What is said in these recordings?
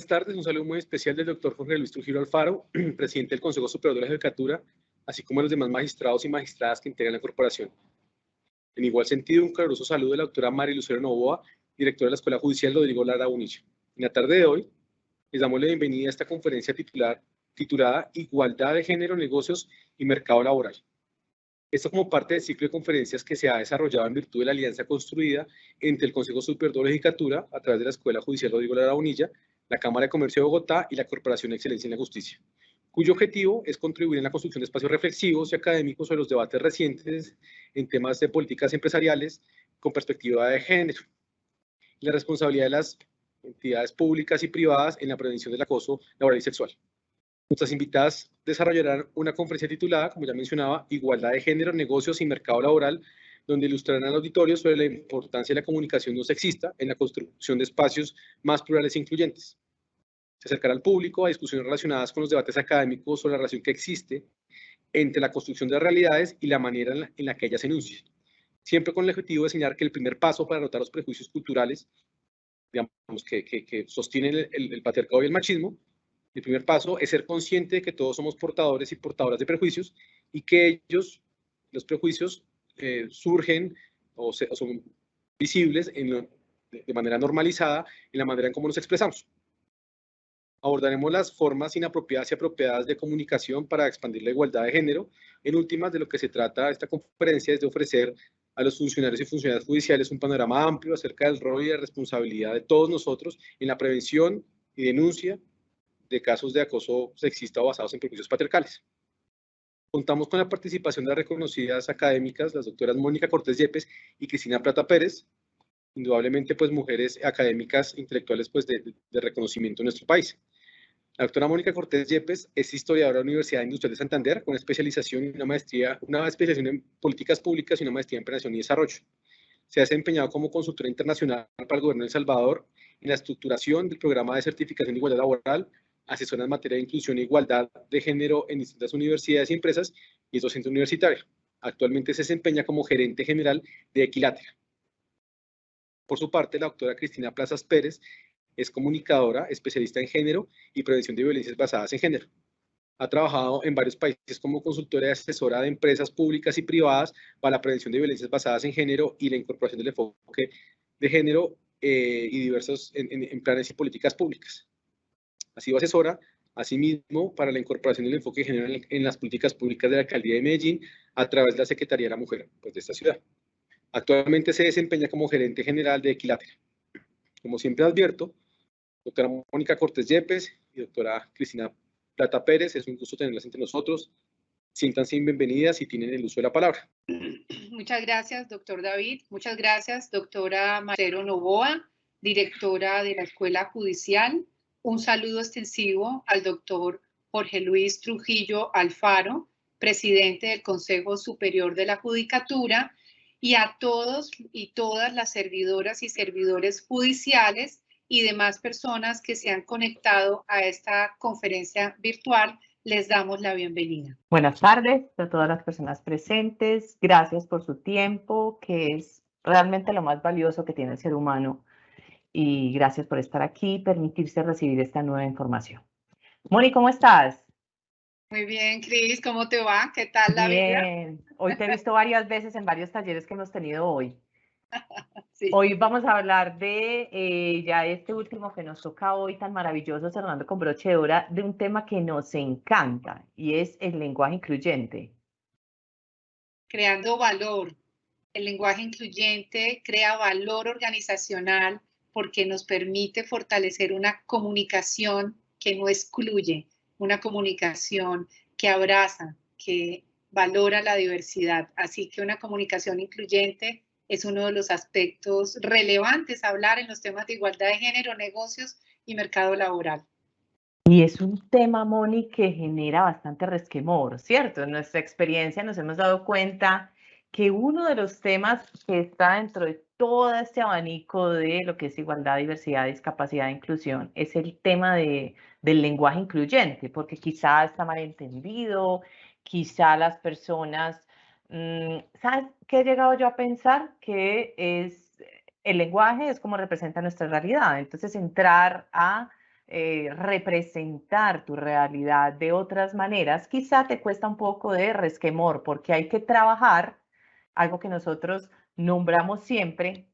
buenas tardes. Un saludo muy especial del doctor Jorge Luis Trujillo Alfaro, presidente del Consejo Superior de la Judicatura, así como de los demás magistrados y magistradas que integran la corporación. En igual sentido, un caluroso saludo de la doctora Mari Lucero Novoa, directora de la Escuela Judicial Rodrigo Lara Bonilla. En la tarde de hoy, les damos la bienvenida a esta conferencia titulada Igualdad de Género, Negocios y Mercado Laboral. Esto como parte del ciclo de conferencias que se ha desarrollado en virtud de la alianza construida entre el Consejo Superior de la Judicatura, a través de la Escuela Judicial Rodrigo Lara Bonilla, la Cámara de Comercio de Bogotá y la Corporación de Excelencia en la Justicia, cuyo objetivo es contribuir en la construcción de espacios reflexivos y académicos sobre los debates recientes en temas de políticas empresariales con perspectiva de género y la responsabilidad de las entidades públicas y privadas en la prevención del acoso laboral y sexual. Nuestras invitadas desarrollarán una conferencia titulada, como ya mencionaba, Igualdad de Género, Negocios y Mercado Laboral, donde ilustrarán al auditorio sobre la importancia de la comunicación no sexista en la construcción de espacios más plurales e incluyentes. Se acercará al público a discusiones relacionadas con los debates académicos sobre la relación que existe entre la construcción de realidades y la manera en la que ellas se enuncian, siempre con el objetivo de señalar que el primer paso para derrotar los prejuicios culturales, digamos, que sostienen el patriarcado y el machismo, el primer paso es ser consciente de que todos somos portadores y portadoras de prejuicios y que los prejuicios, surgen o son visibles de manera normalizada en la manera en cómo nos expresamos. Abordaremos las formas inapropiadas y apropiadas de comunicación para expandir la igualdad de género. En últimas, de lo que se trata esta conferencia es de ofrecer a los funcionarios y funcionarias judiciales un panorama amplio acerca del rol y de responsabilidad de todos nosotros en la prevención y denuncia de casos de acoso sexista o basados en prejuicios patriarcales. Contamos con la participación de las reconocidas académicas, las doctoras Mónica Cortés Yepes y Cristina Plata Pérez, indudablemente pues mujeres académicas intelectuales pues de reconocimiento en nuestro país. La doctora Mónica Cortés Yepes es historiadora de la Universidad Industrial de Santander, con especialización y una especialización en políticas públicas y una maestría en planeación y desarrollo. Se ha desempeñado como consultora internacional para el gobierno de El Salvador en la estructuración del programa de certificación de igualdad laboral, asesora en materia de inclusión e igualdad de género en distintas universidades y empresas y es docente universitario. Actualmente se desempeña como gerente general de Equilátera. Por su parte, la doctora Cristina Plazas Pérez es comunicadora, especialista en género y prevención de violencias basadas en género. Ha trabajado en varios países como consultora y asesora de empresas públicas y privadas para la prevención de violencias basadas en género y la incorporación del enfoque de género y diversos en planes y políticas públicas. Ha sido asesora, asimismo, para la incorporación del enfoque de género en las políticas públicas de la Alcaldía de Medellín a través de la Secretaría de la Mujer pues, de esta ciudad. Actualmente se desempeña como gerente general de Equilátera. Como siempre advierto, doctora Mónica Cortés Yepes y doctora Cristina Plata Pérez, es un gusto tenerlas entre nosotros. Siéntanse bienvenidas y tienen el uso de la palabra. Muchas gracias, doctor David. Muchas gracias, doctora Lucero Novoa, directora de la Escuela Judicial. Un saludo extensivo al doctor Jorge Luis Trujillo Alfaro, presidente del Consejo Superior de la Judicatura, y a todos y todas las servidoras y servidores judiciales y demás personas que se han conectado a esta conferencia virtual. Les damos la bienvenida. Buenas tardes a todas las personas presentes. Gracias por su tiempo, que es realmente lo más valioso que tiene el ser humano. Y gracias por estar aquí y permitirse recibir esta nueva información. Moni, ¿cómo estás? Muy bien, Cris, ¿cómo te va? ¿Qué tal la vida? Bien. Hoy te he visto varias veces en varios talleres que hemos tenido hoy. Sí. Hoy vamos a hablar de ya este último que nos toca hoy, tan maravilloso, cerrando con broche de oro, de un tema que nos encanta y es el lenguaje incluyente. Creando valor. El lenguaje incluyente crea valor organizacional porque nos permite fortalecer una comunicación que no excluye, una comunicación que abraza, que valora la diversidad. Así que una comunicación incluyente es uno de los aspectos relevantes a hablar en los temas de igualdad de género, negocios y mercado laboral. Y es un tema, Moni, que genera bastante resquemor, ¿cierto? En nuestra experiencia nos hemos dado cuenta que uno de los temas que está dentro de todo este abanico de lo que es igualdad, diversidad, discapacidad e inclusión es el tema del lenguaje incluyente, porque quizá está mal entendido, quizá las personas, ¿sabes qué he llegado yo a pensar? Que el lenguaje es como representa nuestra realidad, entonces entrar a representar tu realidad de otras maneras, quizá te cuesta un poco de resquemor, porque hay que trabajar algo que nosotros nombramos siempre,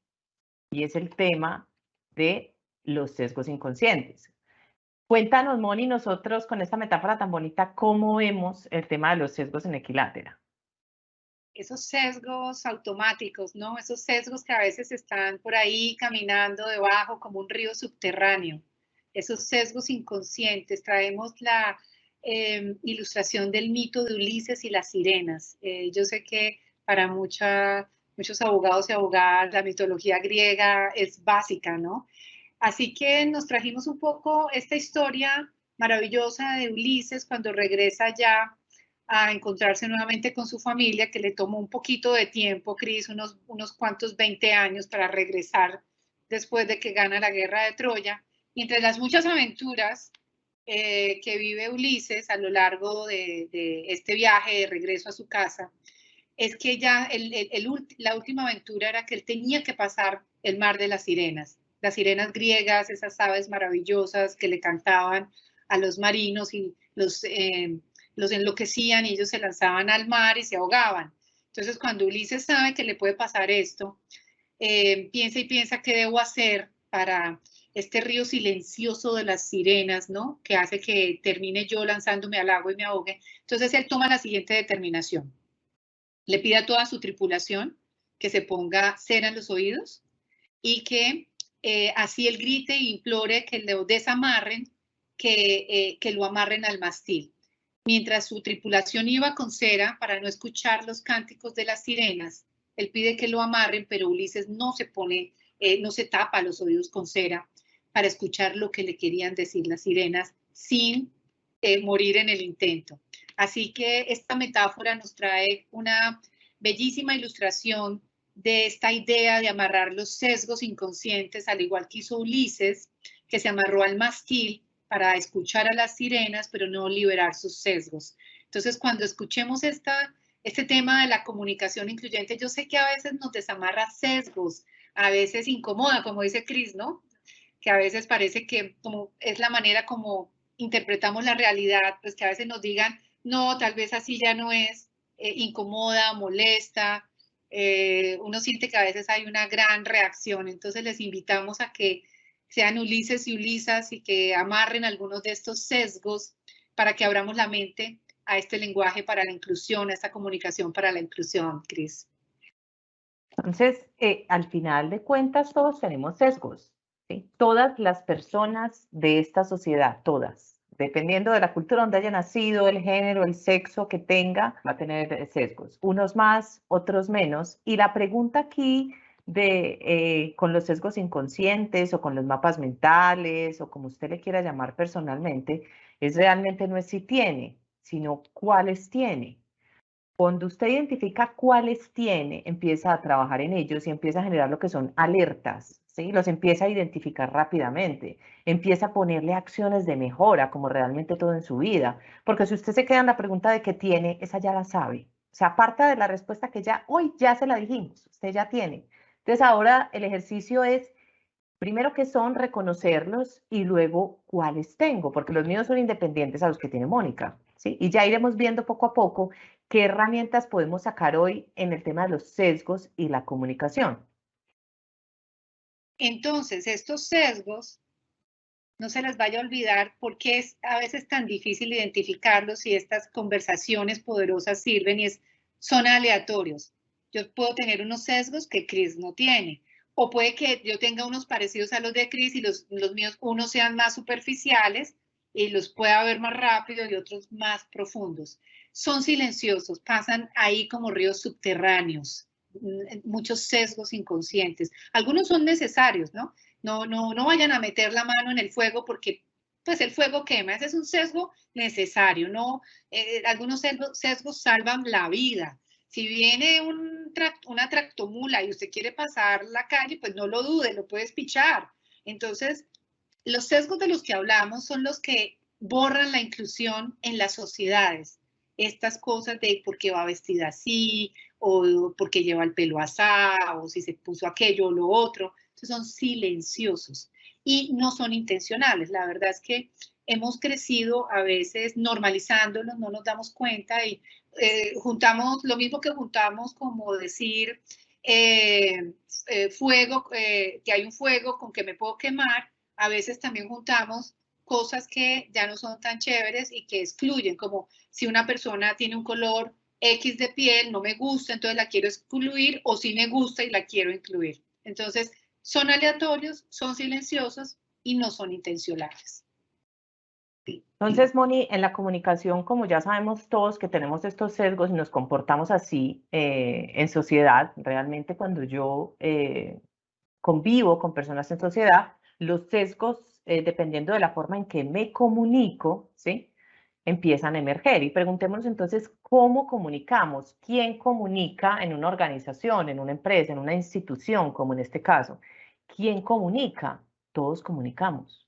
y es el tema de los sesgos inconscientes. Cuéntanos, Moni, nosotros con esta metáfora tan bonita, ¿cómo vemos el tema de los sesgos en Equilátera? Esos sesgos automáticos, ¿no? Esos sesgos que a veces están por ahí caminando debajo como un río subterráneo. Esos sesgos inconscientes. Traemos la ilustración del mito de Ulises y las sirenas. Yo sé que para muchos abogados y abogadas la mitología griega es básica, ¿no? Así que nos trajimos un poco esta historia maravillosa de Ulises cuando regresa ya a encontrarse nuevamente con su familia, que le tomó un poquito de tiempo, Cris, unos cuantos 20 años para regresar después de que gana la guerra de Troya. Y entre las muchas aventuras que vive Ulises a lo largo de este viaje de regreso a su casa, es que ya la última aventura era que él tenía que pasar el mar de las sirenas griegas, esas aves maravillosas que le cantaban a los marinos y los enloquecían y ellos se lanzaban al mar y se ahogaban. Entonces, cuando Ulises sabe que le puede pasar esto, piensa y piensa qué debo hacer para este río silencioso de las sirenas, ¿no? Que hace que termine yo lanzándome al agua y me ahogue. Entonces, él toma la siguiente determinación. Le pide a toda su tripulación que se ponga cera en los oídos y que así él grite e implore que lo desamarren, que lo amarren al mastil. Mientras su tripulación iba con cera para no escuchar los cánticos de las sirenas, él pide que lo amarren, pero Ulises no se tapa los oídos con cera para escuchar lo que le querían decir las sirenas sin morir en el intento. Así que esta metáfora nos trae una bellísima ilustración de esta idea de amarrar los sesgos inconscientes, al igual que hizo Ulises, que se amarró al mastil para escuchar a las sirenas, pero no liberar sus sesgos. Entonces, cuando escuchemos este tema de la comunicación incluyente, yo sé que a veces nos desamarra sesgos, a veces incomoda, como dice Cris, ¿no? Que a veces parece que como es la manera como interpretamos la realidad, pues que a veces nos digan, no, tal vez así ya no es, incomoda, molesta, uno siente que a veces hay una gran reacción, entonces les invitamos a que sean Ulises y Ulisas y que amarren algunos de estos sesgos para que abramos la mente a este lenguaje para la inclusión, a esta comunicación para la inclusión, Cris. Entonces, al final de cuentas, todos tenemos sesgos, ¿sí? Todas las personas de esta sociedad, todas, dependiendo de la cultura donde haya nacido, el género, el sexo que tenga, va a tener sesgos. Unos más, otros menos. Y la pregunta aquí con los sesgos inconscientes o con los mapas mentales o como usted le quiera llamar personalmente, es realmente no es si tiene, sino cuáles tiene. Cuando usted identifica cuáles tiene, empieza a trabajar en ellos y empieza a generar lo que son alertas, ¿sí? Los empieza a identificar rápidamente, empieza a ponerle acciones de mejora, como realmente todo en su vida. Porque si usted se queda en la pregunta de qué tiene, esa ya la sabe. O sea, aparte de la respuesta que ya hoy ya se la dijimos, usted ya tiene. Entonces ahora el ejercicio es, primero qué son, reconocerlos y luego cuáles tengo, porque los míos son independientes a los que tiene Mónica, ¿sí? Y ya iremos viendo poco a poco qué herramientas podemos sacar hoy en el tema de los sesgos y la comunicación. Entonces, estos sesgos, no se les vaya a olvidar por qué es a veces tan difícil identificarlos y estas conversaciones poderosas sirven y son aleatorios. Yo puedo tener unos sesgos que Cris no tiene, o puede que yo tenga unos parecidos a los de Cris y los míos, unos sean más superficiales y los pueda ver más rápido y otros más profundos. Son silenciosos, pasan ahí como ríos subterráneos, muchos sesgos inconscientes. Algunos son necesarios, ¿no? No vayan a meter la mano en el fuego porque pues el fuego quema, ese es un sesgo necesario, ¿no? Algunos sesgos salvan la vida. Si viene una tractomula y usted quiere pasar la calle, pues no lo dude, lo puedes pichar. Entonces, los sesgos de los que hablamos son los que borran la inclusión en las sociedades. Estas cosas de por qué va vestida así, o por qué lleva el pelo asá, o si se puso aquello o lo otro. Entonces son silenciosos. y no son intencionales. La verdad es que hemos crecido a veces normalizándolos, no nos damos cuenta y juntamos lo mismo que juntamos como decir fuego, que hay un fuego con que me puedo quemar. A veces también juntamos cosas que ya no son tan chéveres y que excluyen, como si una persona tiene un color X de piel, no me gusta, entonces la quiero excluir, o si me gusta y la quiero incluir. Entonces, son aleatorios, son silenciosos y no son intencionales. Entonces, Moni, en la comunicación, como ya sabemos todos que tenemos estos sesgos y nos comportamos así en sociedad, realmente cuando yo convivo con personas en sociedad, los sesgos, dependiendo de la forma en que me comunico, ¿sí?, empiezan a emerger. Y preguntémonos entonces, ¿cómo comunicamos? ¿Quién comunica en una organización, en una empresa, en una institución, como en este caso? ¿Quién comunica? Todos comunicamos.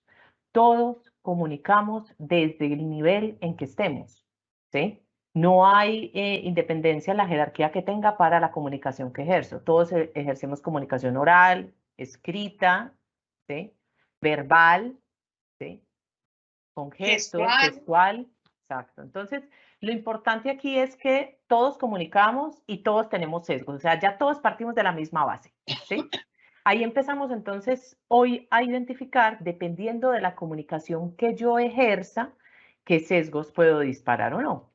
Todos comunicamos desde el nivel en que estemos, ¿sí? No hay independencia en la jerarquía que tenga para la comunicación que ejerzo. Todos ejercemos comunicación oral, escrita, ¿sí?, verbal, ¿sí?, con gestos, gestual. Exacto. Entonces, lo importante aquí es que todos comunicamos y todos tenemos sesgos. O sea, ya todos partimos de la misma base, ¿sí? Ahí empezamos entonces hoy a identificar, dependiendo de la comunicación que yo ejerza, qué sesgos puedo disparar o no.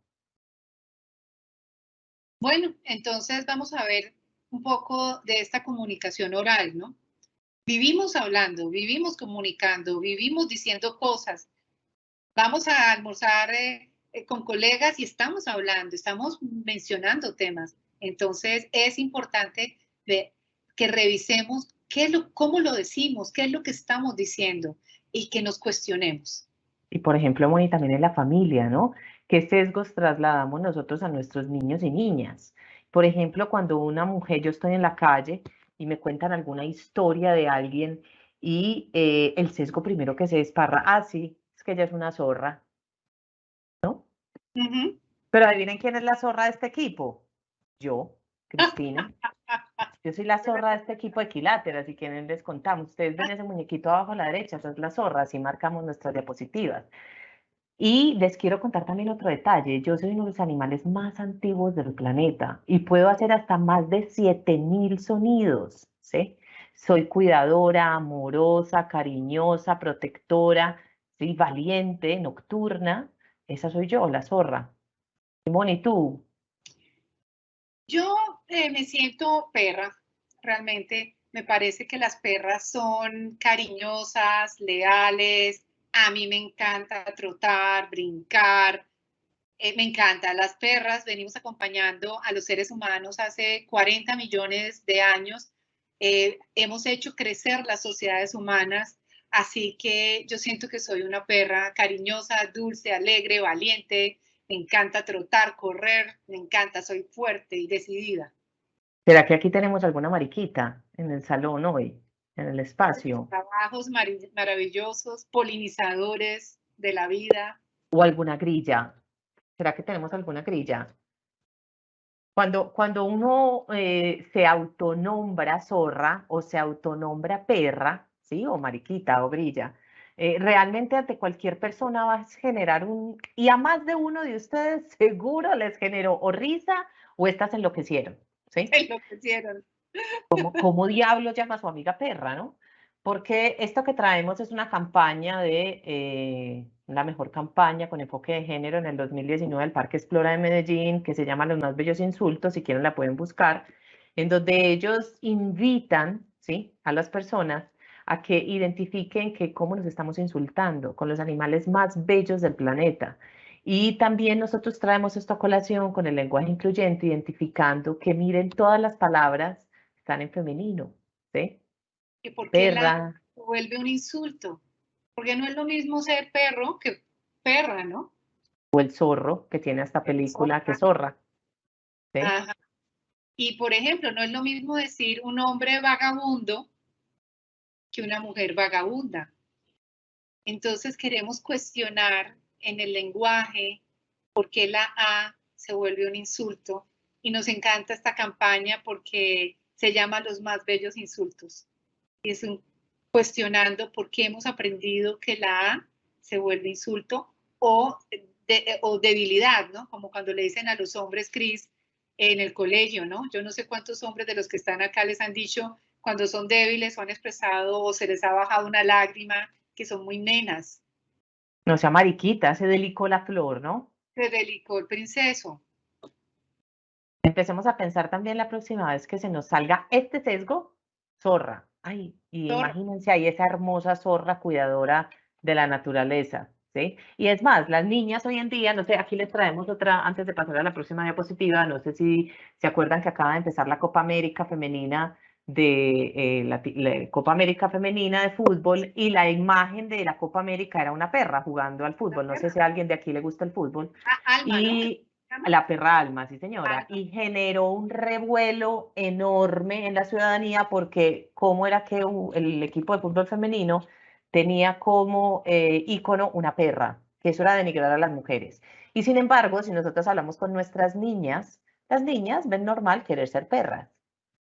Bueno, entonces vamos a ver un poco de esta comunicación oral, ¿no? Vivimos hablando, vivimos comunicando, vivimos diciendo cosas. Vamos a almorzar con colegas y estamos hablando, estamos mencionando temas. Entonces es importante que revisemos cómo lo decimos, qué es lo que estamos diciendo y que nos cuestionemos. Y por ejemplo, Moni, también en la familia, ¿no? ¿Qué sesgos trasladamos nosotros a nuestros niños y niñas? Por ejemplo, cuando una mujer, yo estoy en la calle y me cuentan alguna historia de alguien y el sesgo primero que se desparra, ah, sí, es que ella es una zorra, ¿no? Pero adivinen quién es la zorra de este equipo. Yo, Cristina. Yo soy la zorra de este equipo de equiláteras y quieren les contamos. Ustedes ven ese muñequito abajo a la derecha, esa es la zorra, así marcamos nuestras diapositivas. Y les quiero contar también otro detalle. Yo soy uno de los animales más antiguos del planeta y puedo hacer hasta más de 7000 sonidos, ¿sí? Soy cuidadora, amorosa, cariñosa, protectora, ¿sí?, valiente, nocturna. Esa soy yo, la zorra. Simón, ¿y tú? Yo me siento perra, realmente. Me parece que las perras son cariñosas, leales. A mí me encanta trotar, brincar. Me encanta. Las perras venimos acompañando a los seres humanos hace 40 millones de años. Hemos hecho crecer las sociedades humanas. Así que yo siento que soy una perra cariñosa, dulce, alegre, valiente. Me encanta trotar, correr, me encanta, soy fuerte y decidida. ¿Será que aquí tenemos alguna mariquita en el salón hoy, en el espacio? Trabajos maravillosos, polinizadores de la vida. ¿O alguna grilla? ¿Será que tenemos alguna grilla? Cuando uno se autonombra zorra o se autonombra perra, ¿sí?, o mariquita o grilla, realmente ante cualquier persona va a generar y a más de uno de ustedes seguro les generó o risa o estas enloquecieron, ¿sí? Enloquecieron. ¿Cómo diablos llama a su amiga perra, no? Porque esto que traemos es una campaña la mejor campaña con enfoque de género en el 2019 del Parque Explora de Medellín, que se llama Los Más Bellos Insultos, si quieren la pueden buscar, en donde ellos invitan, ¿sí?, a las personas a que identifiquen cómo nos estamos insultando con los animales más bellos del planeta. Y también nosotros traemos esto a colación con el lenguaje incluyente, identificando que miren todas las palabras están en femenino, ¿sí? ¿Y por qué Perra. se vuelve un insulto? Porque no es lo mismo ser perro que perra, ¿no? O el zorro, que tiene esta película que zorra, ¿sí? Ajá. Y por ejemplo, no es lo mismo decir un hombre vagabundo que una mujer vagabunda. Entonces queremos cuestionar en el lenguaje por qué la A se vuelve un insulto y nos encanta esta campaña porque se llama Los Más Bellos Insultos. Y es un cuestionando por qué hemos aprendido que la A se vuelve insulto o debilidad, ¿no? Como cuando le dicen a los hombres, Cris, en el colegio, ¿no? Yo no sé cuántos hombres de los que están acá les han dicho cuando son débiles o han expresado o se les ha bajado una lágrima, que son muy nenas. No sea mariquita, se delicó la flor, ¿no? Se delicó el princeso. Empecemos a pensar también la próxima vez que se nos salga este sesgo, zorra. Ay, y Zorra. imagínense ahí esa hermosa zorra cuidadora de la naturaleza, ¿sí? Y es más, las niñas hoy en día, no sé, aquí les traemos otra, antes de pasar a la próxima diapositiva, no sé si se acuerdan que acaba de empezar la Copa América Femenina la Copa América Femenina de fútbol, y la imagen de la Copa América era una perra jugando al fútbol. No sé si a alguien de aquí le gusta el fútbol. Alma, Y ¿no? la perra Alma, sí señora, Alma. y generó un revuelo enorme en la ciudadanía porque cómo era que el equipo de fútbol femenino tenía como ícono una perra, que eso era denigrar a las mujeres. Y sin embargo, si nosotros hablamos con nuestras niñas, las niñas ven normal querer ser perras,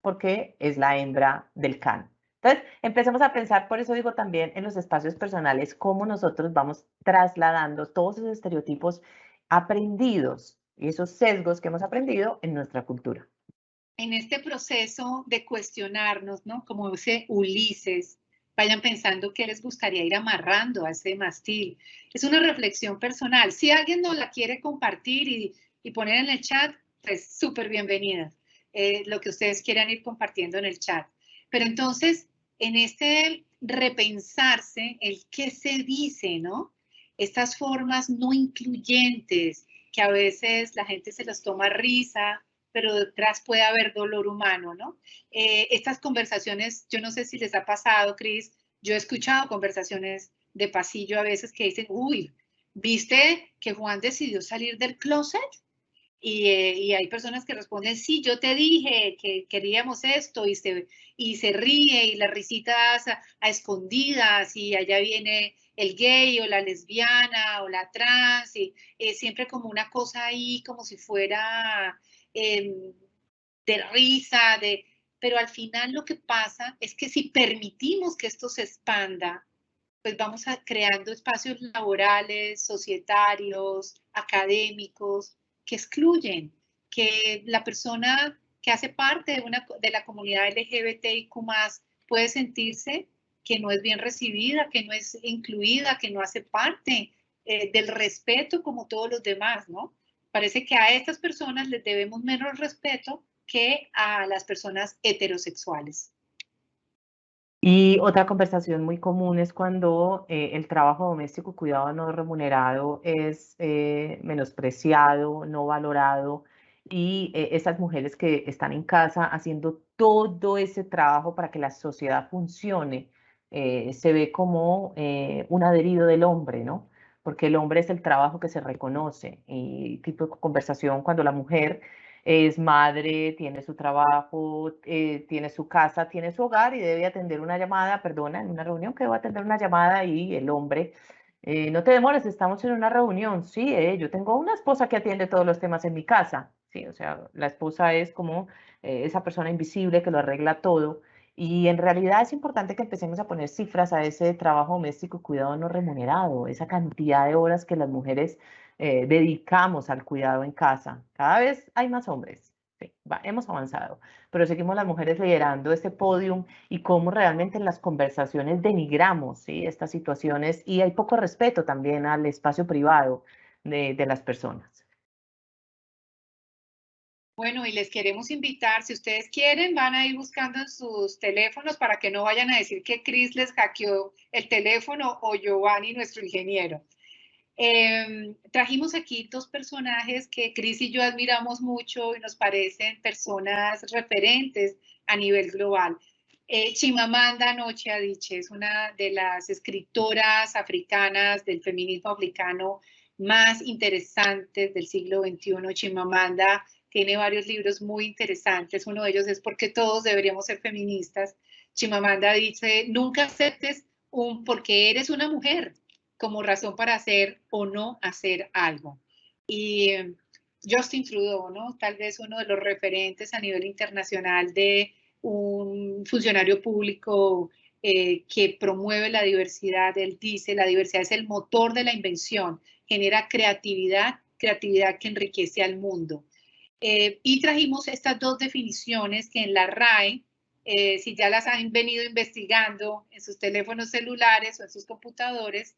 porque es la hembra del can. Entonces, empecemos a pensar, por eso digo también en los espacios personales, cómo nosotros vamos trasladando todos esos estereotipos aprendidos y esos sesgos que hemos aprendido en nuestra cultura. En este proceso de cuestionarnos, ¿no? Como ese Ulises, vayan pensando qué les gustaría ir amarrando a ese mástil. Es una reflexión personal. Si alguien nos la quiere compartir y poner en el chat, pues súper bienvenidas. Lo que ustedes quieran ir compartiendo en el chat. Pero entonces, en este repensarse el qué se dice, ¿no? Estas formas no incluyentes que a veces la gente se las toma a risa, pero detrás puede haber dolor humano, ¿no? Estas conversaciones, yo no sé si les ha pasado, Cris, yo he escuchado conversaciones de pasillo a veces que dicen, uy, ¿viste que Juan decidió salir del closet? Y hay personas que responden, sí, yo te dije que queríamos esto, y se ríe, y las risitas a escondidas, y allá viene el gay, o la lesbiana, o la trans, y siempre como una cosa ahí, como si fuera de risa, pero al final lo que pasa es que si permitimos que esto se expanda, pues vamos creando espacios laborales, societarios, académicos, que excluyen, que la persona que hace parte de la comunidad LGBTIQ+, puede sentirse que no es bien recibida, que no es incluida, que no hace parte del respeto como todos los demás, ¿no? Parece que a estas personas les debemos menos respeto que a las personas heterosexuales. Y otra conversación muy común es cuando el trabajo doméstico, cuidado no remunerado, es menospreciado, no valorado, y esas mujeres que están en casa haciendo todo ese trabajo para que la sociedad funcione, se ve como un adherido del hombre, ¿no? Porque el hombre es el trabajo que se reconoce, y tipo de conversación cuando la mujer es madre, tiene su trabajo, tiene su casa, tiene su hogar y debe atender una llamada, perdona, en una reunión que debo atender una llamada, y el hombre, no te demores, estamos en una reunión. Sí, yo tengo una esposa que atiende todos los temas en mi casa. Sí, o sea, la esposa es como esa persona invisible que lo arregla todo. Y en realidad es importante que empecemos a poner cifras a ese trabajo doméstico, cuidado no remunerado, esa cantidad de horas que las mujeres dedicamos al cuidado en casa. Cada vez hay más hombres, sí, hemos avanzado, pero seguimos las mujeres liderando este podium, y cómo realmente en las conversaciones denigramos, ¿sí?, estas situaciones, y hay poco respeto también al espacio privado de las personas. Bueno, y les queremos invitar, si ustedes quieren, van a ir buscando en sus teléfonos para que no vayan a decir que Cris les hackeó el teléfono o Giovanni, nuestro ingeniero. Trajimos aquí dos personajes que Cris y yo admiramos mucho y nos parecen personas referentes a nivel global. Chimamanda Ngozi Adichie es una de las escritoras africanas del feminismo africano más interesantes del siglo XXI. Chimamanda tiene varios libros muy interesantes. Uno de ellos es ¿Por qué todos deberíamos ser feministas? Chimamanda dice, nunca aceptes porque eres una mujer como razón para hacer o no hacer algo. Y Justin Trudeau, ¿no? Tal vez uno de los referentes a nivel internacional de un funcionario público que promueve la diversidad. Él dice, la diversidad es el motor de la invención, genera creatividad, creatividad que enriquece al mundo. Y trajimos estas dos definiciones que en la RAE, si ya las han venido investigando en sus teléfonos celulares o en sus computadores,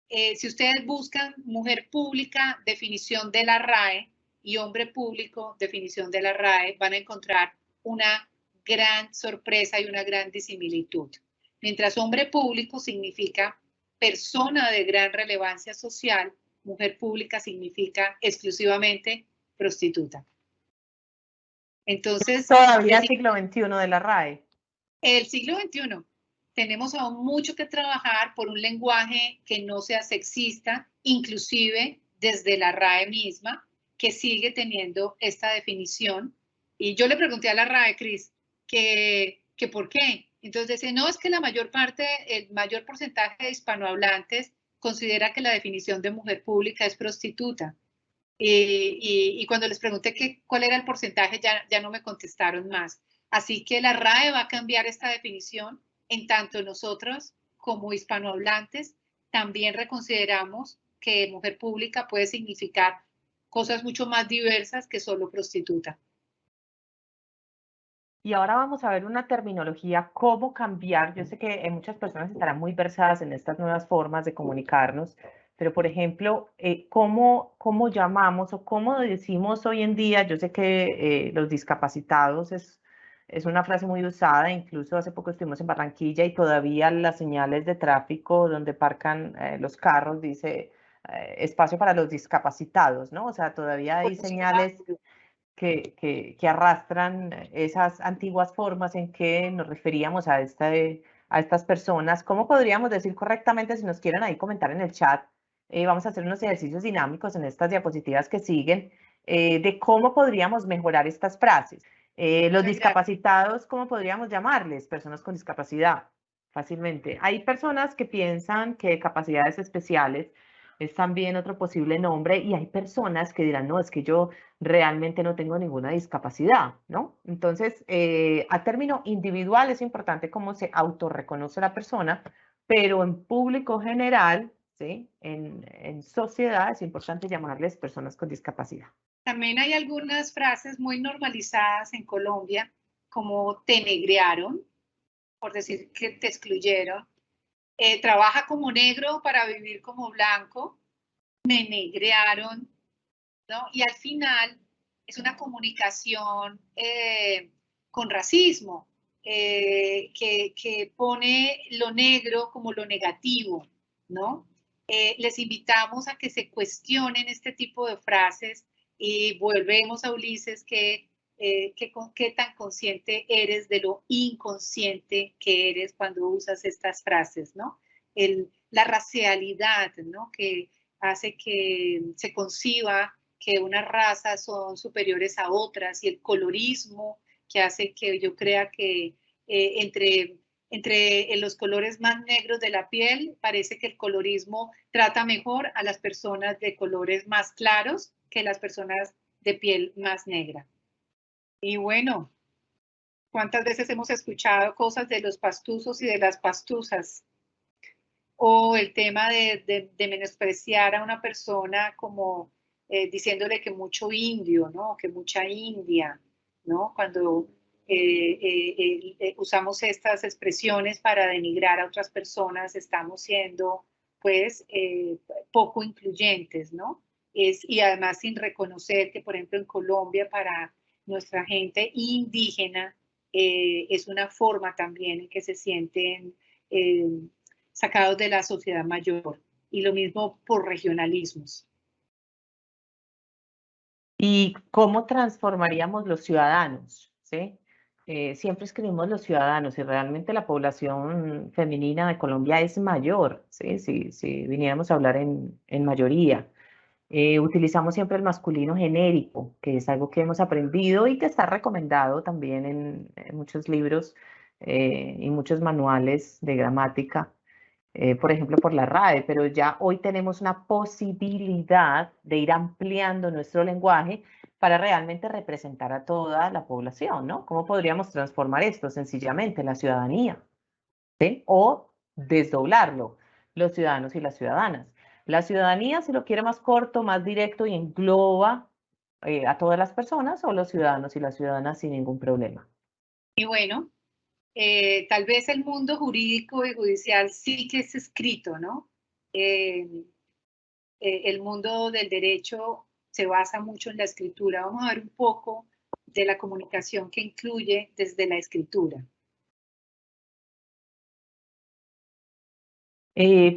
si ustedes buscan mujer pública, definición de la RAE, y hombre público, definición de la RAE, van a encontrar una gran sorpresa y una gran disimilitud. Mientras hombre público significa persona de gran relevancia social, mujer pública significa exclusivamente prostituta. Entonces, todavía siglo XXI de la RAE. El siglo XXI. Tenemos aún mucho que trabajar por un lenguaje que no sea sexista, inclusive desde la RAE misma, que sigue teniendo esta definición. Y yo le pregunté a la RAE, Cris, que por qué. Entonces dice, no, es que la mayor parte, el mayor porcentaje de hispanohablantes considera que la definición de mujer pública es prostituta. Y cuando les pregunté cuál era el porcentaje, ya no me contestaron más. Así que la RAE va a cambiar esta definición, en tanto nosotros, como hispanohablantes, también reconsideramos que mujer pública puede significar cosas mucho más diversas que solo prostituta. Y ahora vamos a ver una terminología, cómo cambiar. Yo sé que muchas personas estarán muy versadas en estas nuevas formas de comunicarnos, pero por ejemplo, ¿cómo llamamos o cómo decimos hoy en día? Yo sé que los discapacitados es una frase muy usada, incluso hace poco estuvimos en Barranquilla y todavía las señales de tráfico donde parcan los carros dice espacio para los discapacitados, ¿no? O sea, todavía hay señales que arrastran esas antiguas formas en que nos referíamos a estas personas. ¿Cómo podríamos decir correctamente, si nos quieren ahí comentar en el chat? Vamos a hacer unos ejercicios dinámicos en estas diapositivas que siguen de cómo podríamos mejorar estas frases. Los discapacitados, ¿cómo podríamos llamarles? Personas con discapacidad, fácilmente. Hay personas que piensan que capacidades especiales es también otro posible nombre, y hay personas que dirán, no, es que yo realmente no tengo ninguna discapacidad, ¿no? Entonces, a término individual es importante cómo se autorreconoce la persona, pero en público general, ¿sí? En sociedad es importante llamarles personas con discapacidad. También hay algunas frases muy normalizadas en Colombia, como te negrearon, por decir que te excluyeron. Trabaja como negro para vivir como blanco, me negrearon, ¿no? Y al final es una comunicación con racismo, que pone lo negro como lo negativo, ¿no? Les invitamos a que se cuestionen este tipo de frases y volvemos a Ulises qué tan consciente eres de lo inconsciente que eres cuando usas estas frases, ¿no? La racialidad, ¿no? Que hace que se conciba que unas razas son superiores a otras, y el colorismo que hace que yo crea que entre los colores más negros de la piel, parece que el colorismo trata mejor a las personas de colores más claros que las personas de piel más negra. Y bueno, ¿cuántas veces hemos escuchado cosas de los pastuzos y de las pastuzas? O el tema de menospreciar a una persona como diciéndole que mucho indio, ¿no? Que mucha india, ¿no? Cuando usamos estas expresiones para denigrar a otras personas, estamos siendo, pues, poco incluyentes, ¿no? Y además sin reconocer que, por ejemplo, en Colombia, para nuestra gente indígena, es una forma también en que se sienten sacados de la sociedad mayor, y lo mismo por regionalismos. ¿Y cómo transformaríamos los ciudadanos? ¿Sí? Siempre escribimos los ciudadanos, y realmente la población femenina de Colombia es mayor, ¿sí? Si viniéramos a hablar en mayoría. Utilizamos siempre el masculino genérico, que es algo que hemos aprendido y que está recomendado también en muchos libros y muchos manuales de gramática. Por ejemplo, por la RAE, pero ya hoy tenemos una posibilidad de ir ampliando nuestro lenguaje para realmente representar a toda la población, ¿no? ¿Cómo podríamos transformar esto? Sencillamente, la ciudadanía. ¿sí? O desdoblarlo, los ciudadanos y las ciudadanas. La ciudadanía, si lo quiere más corto, más directo y engloba a todas las personas, o los ciudadanos y las ciudadanas sin ningún problema. Y bueno, tal vez el mundo jurídico y judicial sí que es escrito, ¿no? El mundo del derecho se basa mucho en la escritura. Vamos a ver un poco de la comunicación que incluye desde la escritura.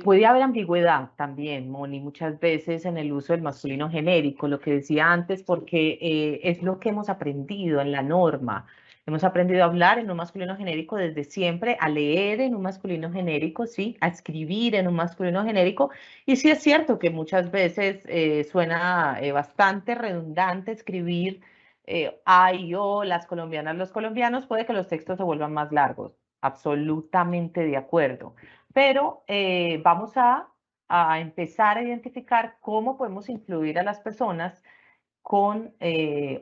Puede haber ambigüedad también, Moni, muchas veces en el uso del masculino genérico, lo que decía antes, porque es lo que hemos aprendido en la norma. Hemos aprendido a hablar en un masculino genérico desde siempre, a leer en un masculino genérico, sí, a escribir en un masculino genérico. Y sí es cierto que muchas veces suena bastante redundante escribir a y o, las colombianas, los colombianos, puede que los textos se vuelvan más largos. Absolutamente de acuerdo. Pero vamos a empezar a identificar cómo podemos incluir a las personas con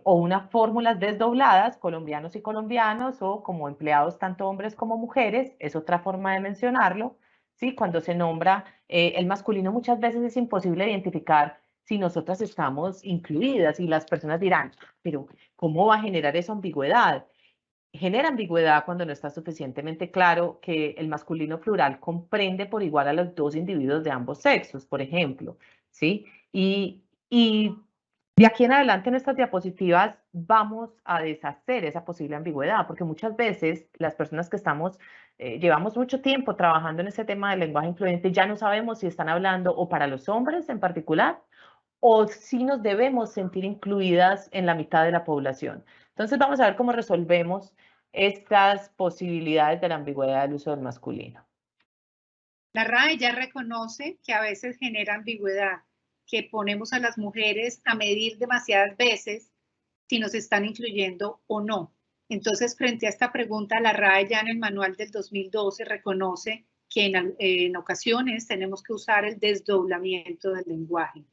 o unas fórmulas desdobladas, colombianos y colombianos, o como empleados tanto hombres como mujeres, es otra forma de mencionarlo, ¿sí? Cuando se nombra el masculino, muchas veces es imposible identificar si nosotras estamos incluidas, y las personas dirán, pero ¿cómo va a generar esa ambigüedad? Genera ambigüedad cuando no está suficientemente claro que el masculino plural comprende por igual a los dos individuos de ambos sexos, por ejemplo, ¿sí? Y de aquí en adelante en estas diapositivas vamos a deshacer esa posible ambigüedad, porque muchas veces las personas que estamos, llevamos mucho tiempo trabajando en este tema del lenguaje incluyente, ya no sabemos si están hablando o para los hombres en particular, o si nos debemos sentir incluidas en la mitad de la población. Entonces vamos a ver cómo resolvemos estas posibilidades de la ambigüedad del uso del masculino. La RAE ya reconoce que a veces genera ambigüedad, que ponemos a las mujeres a medir demasiadas veces si nos están incluyendo o no. Entonces, frente a esta pregunta, la RAE ya en el manual del 2012 reconoce que en ocasiones tenemos que usar el desdoblamiento del lenguaje.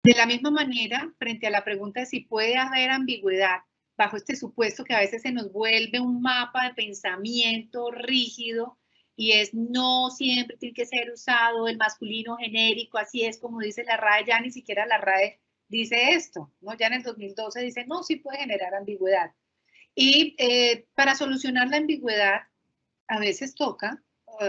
De la misma manera, frente a la pregunta de si puede haber ambigüedad, bajo este supuesto que a veces se nos vuelve un mapa de pensamiento rígido y es no siempre tiene que ser usado el masculino genérico, así es como dice la RAE, ya ni siquiera la RAE dice esto, ¿no? Ya en el 2012 dice, no, sí puede generar ambigüedad. Y para solucionar la ambigüedad, a veces toca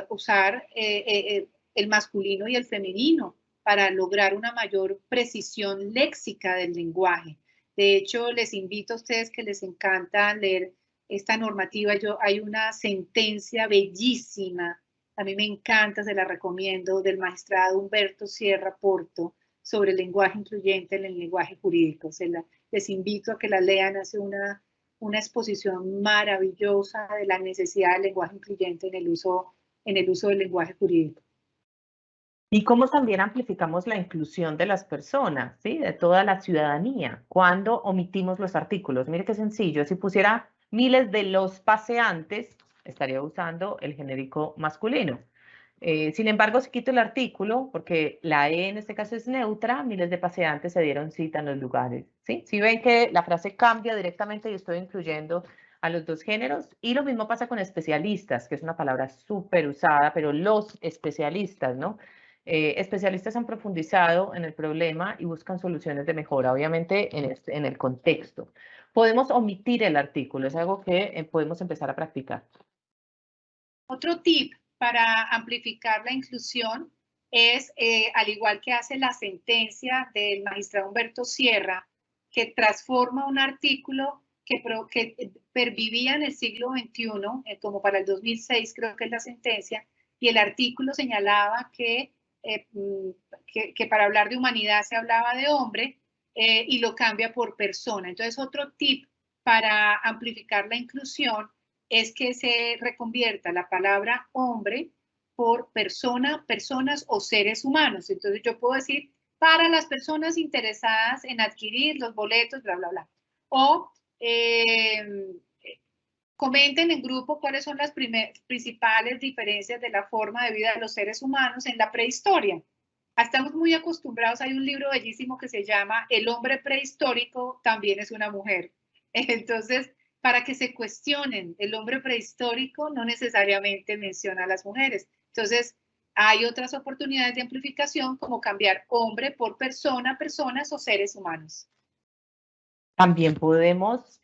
usar el masculino y el femenino para lograr una mayor precisión léxica del lenguaje. De hecho, les invito a ustedes que les encanta leer esta normativa. Hay una sentencia bellísima, a mí me encanta, se la recomiendo, del magistrado Humberto Sierra Porto sobre el lenguaje incluyente en el lenguaje jurídico. Les invito a que la lean, hace una exposición maravillosa de la necesidad del lenguaje incluyente en el uso del lenguaje jurídico. Y cómo también amplificamos la inclusión de las personas, ¿sí? De toda la ciudadanía, cuando omitimos los artículos. Mire qué sencillo, si pusiera miles de los paseantes, estaría usando el genérico masculino. Sin embargo, si quito el artículo, porque la E en este caso es neutra, miles de paseantes se dieron cita en los lugares, ¿sí? Si ven que la frase cambia directamente y estoy incluyendo a los dos géneros, y lo mismo pasa con especialistas, que es una palabra súper usada, pero los especialistas, ¿no? Especialistas han profundizado en el problema y buscan soluciones de mejora, obviamente en el contexto. Podemos omitir el artículo, es algo que podemos empezar a practicar. Otro tip para amplificar la inclusión es, al igual que hace la sentencia del magistrado Humberto Sierra, que transforma un artículo que pervivía en el siglo XXI, como para el 2006 creo que es la sentencia, y el artículo señalaba que para hablar de humanidad se hablaba de hombre, y lo cambia por persona. Entonces, otro tip para amplificar la inclusión es que se reconvierta la palabra hombre por persona, personas o seres humanos. Entonces yo puedo decir, para las personas interesadas en adquirir los boletos, bla, bla, bla. O comenten en grupo cuáles son las principales diferencias de la forma de vida de los seres humanos en la prehistoria. Estamos muy acostumbrados, hay un libro bellísimo que se llama El hombre prehistórico también es una mujer. Entonces, para que se cuestionen. El hombre prehistórico no necesariamente menciona a las mujeres. Entonces, hay otras oportunidades de amplificación como cambiar hombre por persona, personas o seres humanos. También podemos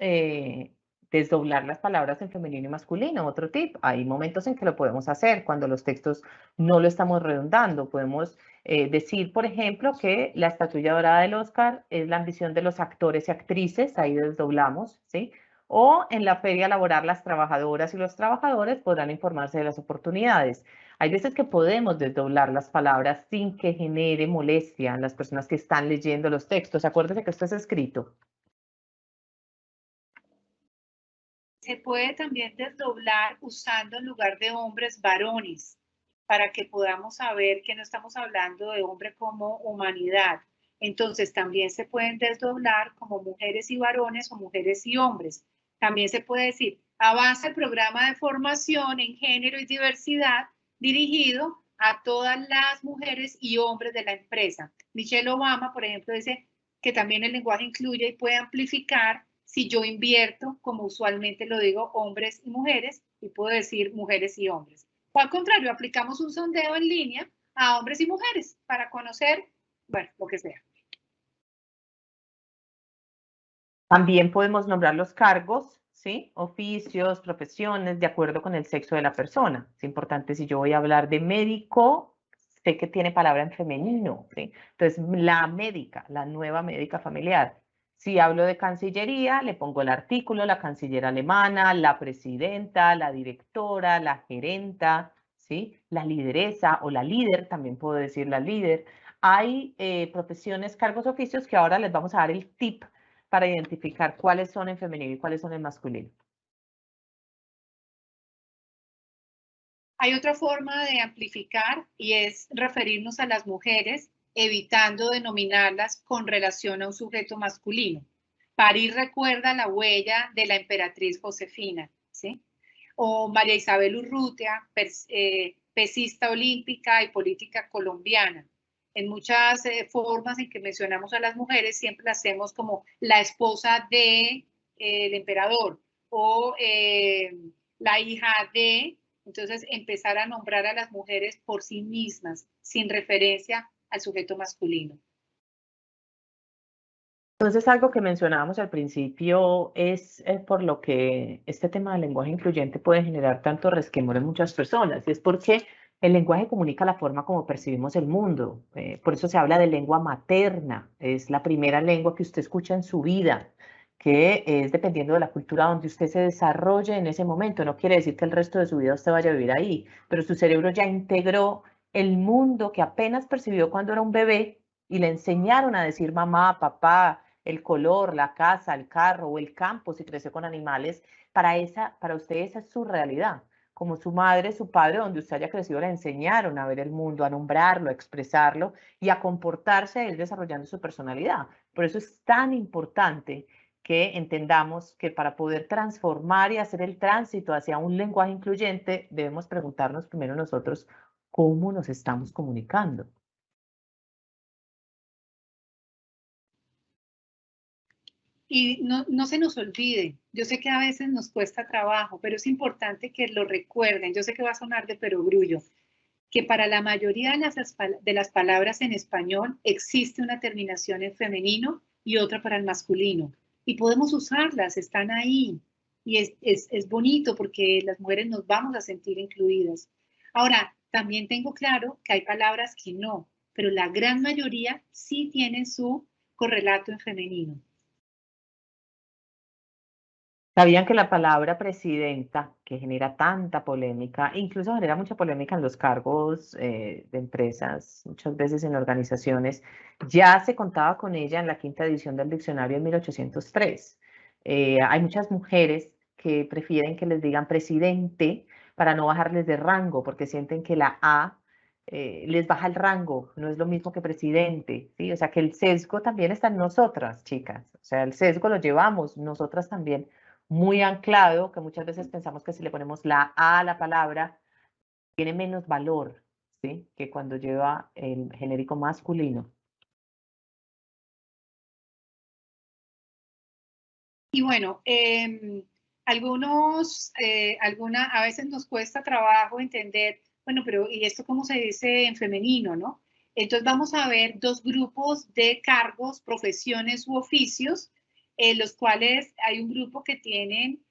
desdoblar las palabras en femenino y masculino. Otro tip, hay momentos en que lo podemos hacer cuando los textos no lo estamos redundando. Podemos decir, por ejemplo, que la estatuilla dorada del Oscar es la ambición de los actores y actrices, ahí desdoblamos, ¿sí? O en la feria laboral las trabajadoras y los trabajadores podrán informarse de las oportunidades. Hay veces que podemos desdoblar las palabras sin que genere molestia en las personas que están leyendo los textos. Acuérdense que esto es escrito. Se puede también desdoblar usando en lugar de hombres varones, para que podamos saber que no estamos hablando de hombre como humanidad. Entonces también se pueden desdoblar como mujeres y varones o mujeres y hombres. También se puede decir, avanza el programa de formación en género y diversidad dirigido a todas las mujeres y hombres de la empresa. Michelle Obama, por ejemplo, dice que también el lenguaje incluye y puede amplificar si yo invierto, como usualmente lo digo, hombres y mujeres, y puedo decir mujeres y hombres. O al contrario, aplicamos un sondeo en línea a hombres y mujeres para conocer, bueno, lo que sea. También podemos nombrar los cargos, ¿sí? Oficios, profesiones, de acuerdo con el sexo de la persona. Es importante, si yo voy a hablar de médico, sé que tiene palabra en femenino, ¿sí? Entonces, la médica, la nueva médica familiar. Si hablo de Cancillería, le pongo el artículo, la canciller alemana, la presidenta, la directora, la gerenta, ¿sí? La lideresa o la líder, también puedo decir la líder. Hay profesiones, cargos, oficios que ahora les vamos a dar el tip para identificar cuáles son en femenino y cuáles son en masculino. Hay otra forma de amplificar y es referirnos a las mujeres, evitando denominarlas con relación a un sujeto masculino. París recuerda la huella de la emperatriz Josefina, ¿sí? O María Isabel Urrutia, pesista olímpica y política colombiana. En muchas formas en que mencionamos a las mujeres, siempre las hacemos como la esposa de el emperador o la hija de. Entonces, empezar a nombrar a las mujeres por sí mismas, sin referencia al sujeto masculino. Entonces, algo que mencionábamos al principio es por lo que este tema del lenguaje incluyente puede generar tanto resquemor en muchas personas, y es porque el lenguaje comunica la forma como percibimos el mundo. Por eso se habla de lengua materna, es la primera lengua que usted escucha en su vida, que es dependiendo de la cultura donde usted se desarrolle en ese momento. No quiere decir que el resto de su vida usted vaya a vivir ahí, pero su cerebro ya integró el mundo que apenas percibió cuando era un bebé y le enseñaron a decir mamá, papá, el color, la casa, el carro o el campo, si creció con animales, para usted esa es su realidad. Como su madre, su padre, donde usted haya crecido, le enseñaron a ver el mundo, a nombrarlo, a expresarlo y a comportarse, él desarrollando su personalidad. Por eso es tan importante que entendamos que para poder transformar y hacer el tránsito hacia un lenguaje incluyente, debemos preguntarnos primero nosotros cómo nos estamos comunicando. Y no se nos olvide, yo sé que a veces nos cuesta trabajo, pero es importante que lo recuerden. Yo sé que va a sonar de perogrullo, que para la mayoría de las palabras en español existe una terminación en femenino y otra para el masculino. Y podemos usarlas, están ahí. Y es bonito porque las mujeres nos vamos a sentir incluidas. Ahora, también tengo claro que hay palabras que no, pero la gran mayoría sí tienen su correlato en femenino. ¿Sabían que la palabra presidenta, que genera tanta polémica, incluso genera mucha polémica en los cargos de empresas, muchas veces en organizaciones, ya se contaba con ella en la quinta edición del diccionario en 1803? Hay muchas mujeres que prefieren que les digan presidente para no bajarles de rango, porque sienten que la A les baja el rango, no es lo mismo que presidente, ¿sí? O sea que el sesgo también está en nosotras, chicas, o sea, el sesgo lo llevamos nosotras también muy anclado, que muchas veces pensamos que si le ponemos la A a la palabra, tiene menos valor, ¿sí? Que cuando lleva el genérico masculino. Y bueno, a veces nos cuesta trabajo entender, bueno, pero ¿y esto cómo se dice en femenino, no? Entonces vamos a ver dos grupos de cargos, profesiones u oficios, los cuales hay un grupo que tienen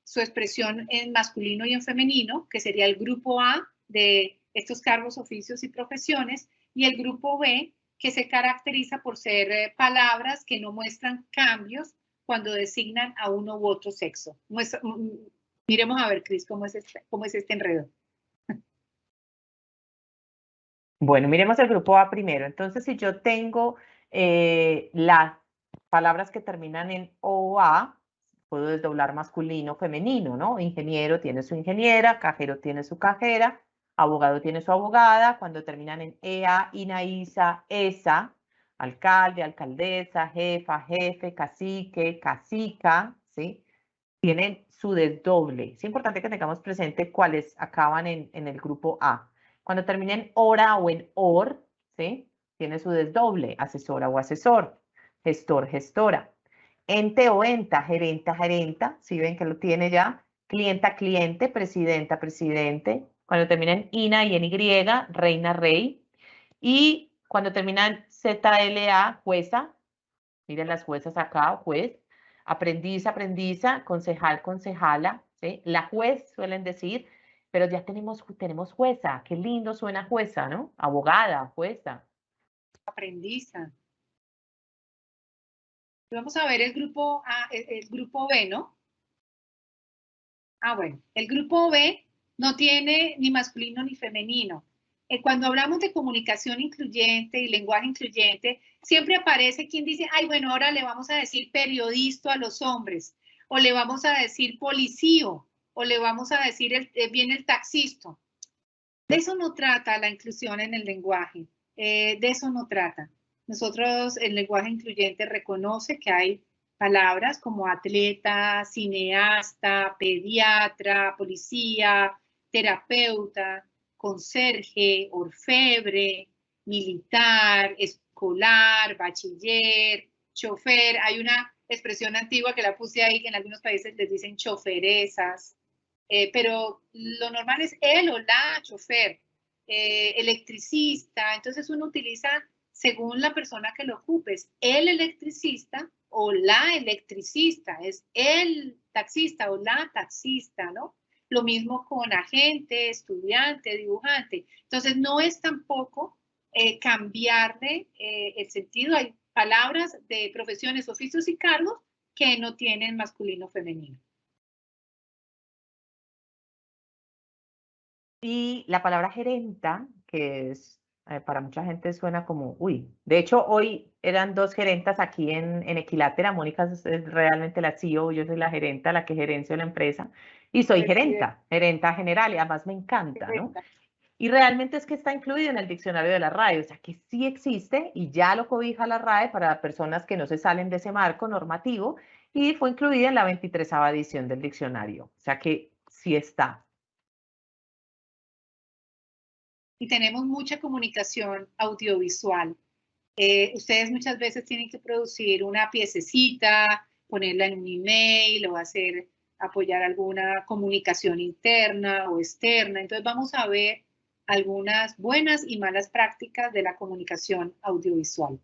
su expresión en masculino y en femenino, que sería el grupo A de estos cargos, oficios y profesiones, y el grupo B, que se caracteriza por ser palabras que no muestran cambios cuando designan a uno u otro sexo. Miremos a ver, Cris, cómo es este enredo. Bueno, miremos el grupo A primero. Entonces, si yo tengo las palabras que terminan en OA, puedo desdoblar masculino, femenino, ¿no? Ingeniero tiene su ingeniera, cajero tiene su cajera, abogado tiene su abogada. Cuando terminan en EA, INA, ISA, ESA, alcalde, alcaldesa, jefa, jefe, cacique, cacica, ¿sí? Tienen su desdoble. Es importante que tengamos presente cuáles acaban en el grupo A. Cuando terminen en hora o en OR, ¿sí? Tiene su desdoble, asesora o asesor, gestor, gestora. Ente o enta, gerenta, gerenta, ¿sí ven que lo tiene ya? Clienta, cliente, presidenta, presidente. Cuando terminan en INA y en Y, reina, rey. Y cuando terminan ZLA, jueza, miren las juezas acá, juez, aprendiz, aprendiza, concejal, concejala, ¿sí? La juez suelen decir, pero ya tenemos jueza, qué lindo suena jueza, ¿no? Abogada, jueza. Aprendiza. Vamos a ver el grupo A, el grupo B, ¿no? Ah, bueno, el grupo B no tiene ni masculino ni femenino. Cuando hablamos de comunicación incluyente y lenguaje incluyente, siempre aparece quien dice, ay, bueno, ahora le vamos a decir periodista a los hombres, o le vamos a decir policío, o le vamos a decir viene el taxista. De eso no trata la inclusión en el lenguaje, de eso no trata. Nosotros, el lenguaje incluyente reconoce que hay palabras como atleta, cineasta, pediatra, policía, terapeuta, conserje, orfebre, militar, escolar, bachiller, chofer. Hay una expresión antigua que la puse ahí, que en algunos países les dicen choferesas. Pero lo normal es el o la chofer, electricista. Entonces uno utiliza según la persona que lo ocupes, el electricista o la electricista, es el taxista o la taxista, ¿no? Lo mismo con agente, estudiante, dibujante. Entonces no es tampoco cambiarle el sentido. Hay palabras de profesiones, oficios y cargos que no tienen masculino o femenino. Y la palabra gerenta, que es para mucha gente suena como, uy, de hecho hoy eran dos gerentas aquí en Equilátera. Mónica es realmente la CEO, yo soy la gerenta, la que gerencio la empresa, y soy gerenta general, y además me encanta, ¿no? Y realmente es que está incluido en el diccionario de la RAE, o sea que sí existe y ya lo cobija la RAE para personas que no se salen de ese marco normativo, y fue incluida en la 23ª edición del diccionario, o sea que sí está. Y tenemos mucha comunicación audiovisual. Ustedes muchas veces tienen que producir una piececita, ponerla en un email o apoyar alguna comunicación interna o externa. Entonces vamos a ver algunas buenas y malas prácticas de la comunicación audiovisual.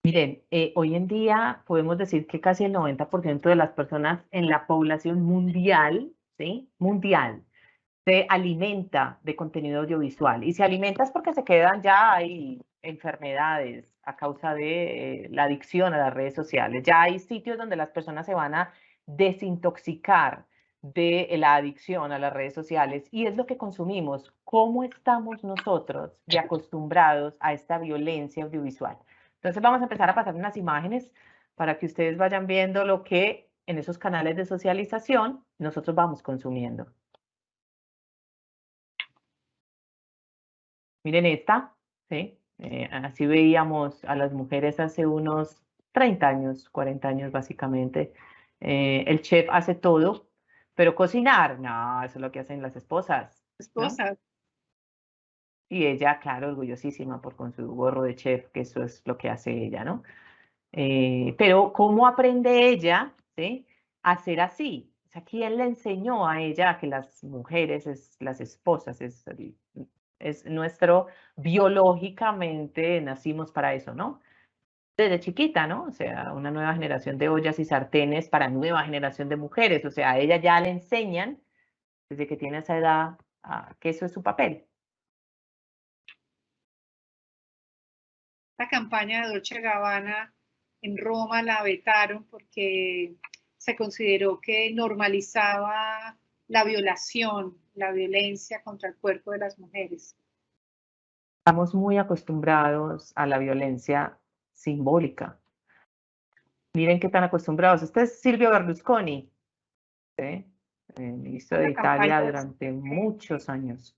Miren, hoy en día podemos decir que casi el 90% de las personas en la población mundial, ¿sí? Mundial, se alimenta de contenido audiovisual. Y se alimenta es porque se quedan ya hay enfermedades a causa de la adicción a las redes sociales. Ya hay sitios donde las personas se van a desintoxicar de la adicción a las redes sociales, y es lo que consumimos. ¿Cómo estamos nosotros de acostumbrados a esta violencia audiovisual? Entonces vamos a empezar a pasar unas imágenes para que ustedes vayan viendo lo que en esos canales de socialización nosotros vamos consumiendo. Miren esta, ¿sí? Así veíamos a las mujeres hace unos 30 años, 40 años básicamente. El chef hace todo, pero cocinar, no, eso es lo que hacen las esposas. Esposas. ¿No? Y ella, claro, orgullosísima con su gorro de chef, que eso es lo que hace ella, ¿no? Pero ¿cómo aprende ella? ¿Sí? ser así. O sea, ¿quién le enseñó a ella que las mujeres, las esposas, es nuestro, biológicamente nacimos para eso, ¿no? Desde chiquita, ¿no? O sea, una nueva generación de ollas y sartenes para nueva generación de mujeres. O sea, a ella ya le enseñan desde que tiene esa edad que eso es su papel. La campaña de Dolce & Gabbana en Roma la vetaron porque se consideró que normalizaba la violación, la violencia contra el cuerpo de las mujeres. Estamos muy acostumbrados a la violencia simbólica. Miren qué tan acostumbrados. Este es Silvio Berlusconi, ¿sí? Ministro de Italia durante muchos años.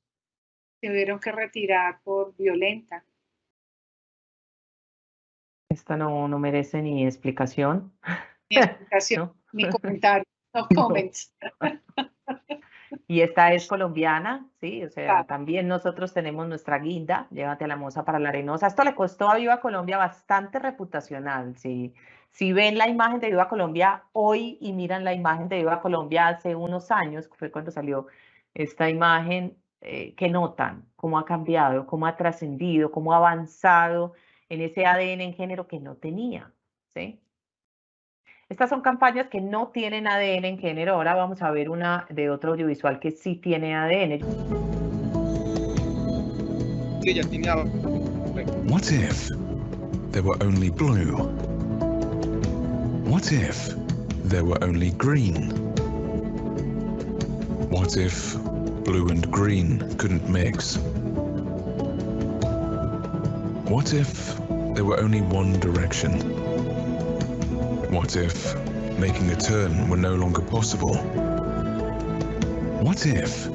Se tuvieron que retirar por violenta. Esta no merece ni explicación. Mi explicación, ¿no? Mi comentario, no comments. Y esta es colombiana, ¿sí? O sea, también nosotros tenemos nuestra guinda, llévate a la moza para la arenosa. Esto le costó a Viva Colombia bastante reputacional, ¿sí? Si ven la imagen de Viva Colombia hoy y miran la imagen de Viva Colombia hace unos años, fue cuando salió esta imagen, que notan cómo ha cambiado, cómo ha trascendido, cómo ha avanzado en ese ADN en género que no tenía, ¿sí? Estas son campañas que no tienen ADN en género. Ahora vamos a ver una de otro audiovisual que sí tiene ADN. What if there were only blue? What if there were only green? What if blue and green couldn't mix? What if there were only one direction? What if making a turn were no longer possible? What if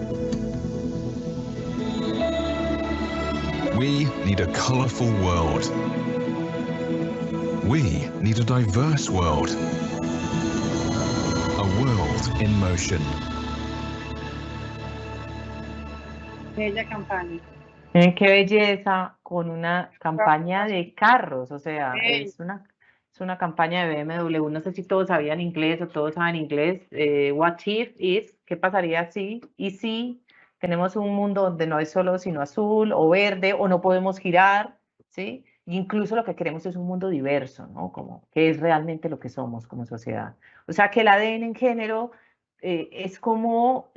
we need a colorful world? We need a diverse world. A world in motion. Bella campaña. Qué belleza, con una campaña de carros, o sea, es una campaña de BMW. No sé si todos sabían inglés o todos saben inglés. What if is, ¿qué pasaría si? Y si tenemos un mundo donde no es solo sino azul o verde o no podemos girar, ¿sí? Incluso lo que queremos es un mundo diverso, ¿no? Como que es realmente lo que somos como sociedad. O sea, que el ADN en género es como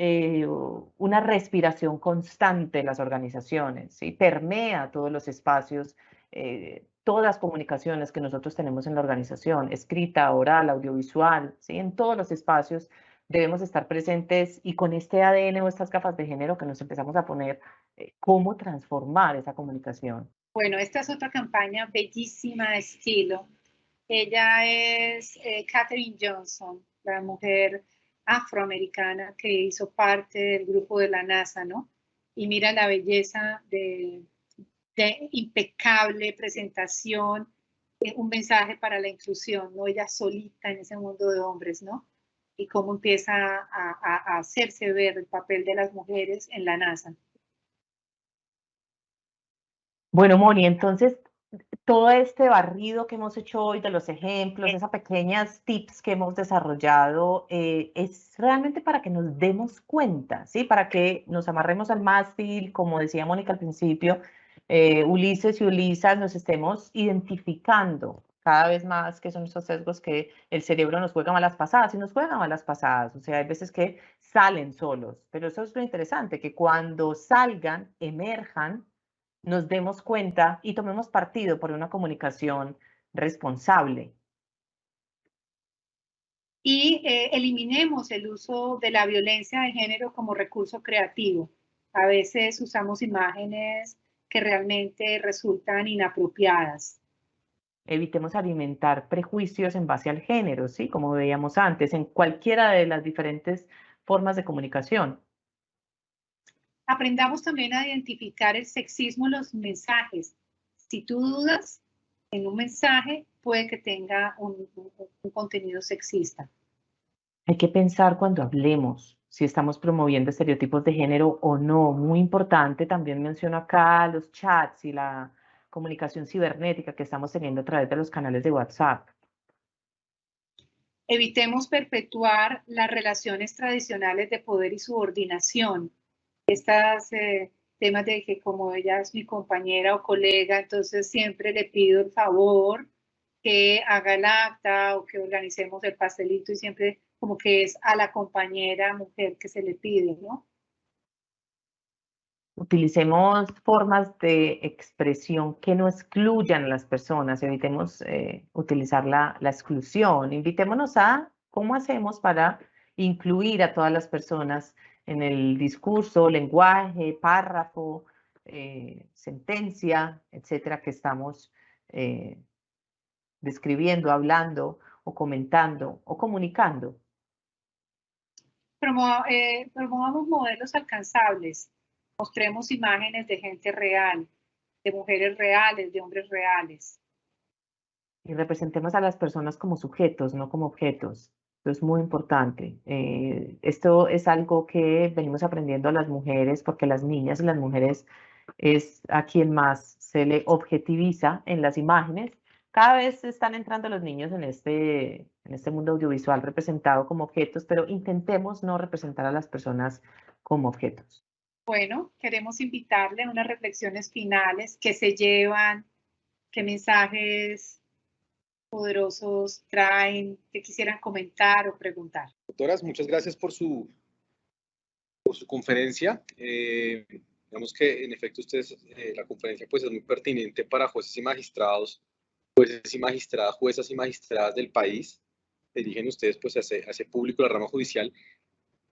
una respiración constante en las organizaciones, ¿sí? Permea todos los espacios, todas las comunicaciones que nosotros tenemos en la organización, escrita, oral, audiovisual, ¿sí? En todos los espacios debemos estar presentes y con este ADN o estas gafas de género que nos empezamos a poner, cómo transformar esa comunicación. Bueno, esta es otra campaña bellísima de estilo. Ella es Katherine Johnson, la mujer afroamericana que hizo parte del grupo de la NASA, ¿no? Y mira la belleza de impecable presentación, un mensaje para la inclusión, ¿no? Ella solita en ese mundo de hombres, ¿no? Y cómo empieza a hacerse ver el papel de las mujeres en la NASA. Bueno, Moni, entonces, todo este barrido que hemos hecho hoy de los ejemplos, esas pequeñas tips que hemos desarrollado, es realmente para que nos demos cuenta, ¿sí? Para que nos amarremos al mástil, como decía Mónica al principio, Ulises y Ulisas nos estemos identificando cada vez más que son esos sesgos que el cerebro nos juega malas pasadas y nos juega malas pasadas. O sea, hay veces que salen solos, pero eso es lo interesante, que cuando salgan, emerjan, nos demos cuenta y tomemos partido por una comunicación responsable. Y eliminemos el uso de la violencia de género como recurso creativo. A veces usamos imágenes que realmente resultan inapropiadas. Evitemos alimentar prejuicios en base al género, ¿sí? Como veíamos antes, en cualquiera de las diferentes formas de comunicación. Aprendamos también a identificar el sexismo en los mensajes. Si tú dudas en un mensaje, puede que tenga un contenido sexista. Hay que pensar cuando hablemos si estamos promoviendo estereotipos de género o no. Muy importante, también menciono acá los chats y la comunicación cibernética que estamos teniendo a través de los canales de WhatsApp. Evitemos perpetuar las relaciones tradicionales de poder y subordinación. Estas temas de que como ella es mi compañera o colega, entonces siempre le pido el favor que haga el acta o que organicemos el pastelito y siempre como que es a la compañera mujer que se le pide, ¿no? Utilicemos formas de expresión que no excluyan a las personas, evitemos utilizar la exclusión, invitémonos a cómo hacemos para incluir a todas las personas en el discurso, lenguaje, párrafo, sentencia, etcétera, que estamos describiendo, hablando o comentando o comunicando. Promovamos modelos alcanzables. Mostremos imágenes de gente real, de mujeres reales, de hombres reales. Y representemos a las personas como sujetos, no como objetos. Esto es muy importante. Esto es algo que venimos aprendiendo a las mujeres, porque las niñas y las mujeres es a quien más se le objetiviza en las imágenes. Cada vez están entrando los niños en este mundo audiovisual representado como objetos, pero intentemos no representar a las personas como objetos. Bueno, queremos invitarle a unas reflexiones finales que se llevan, qué mensajes poderosos traen, que quisieran comentar o preguntar. Doctoras, muchas gracias por su conferencia. Digamos que en efecto ustedes, la conferencia pues es muy pertinente para jueces y magistrados, jueces y magistradas, juezas y magistradas del país. Dirigen ustedes pues hace público la rama judicial.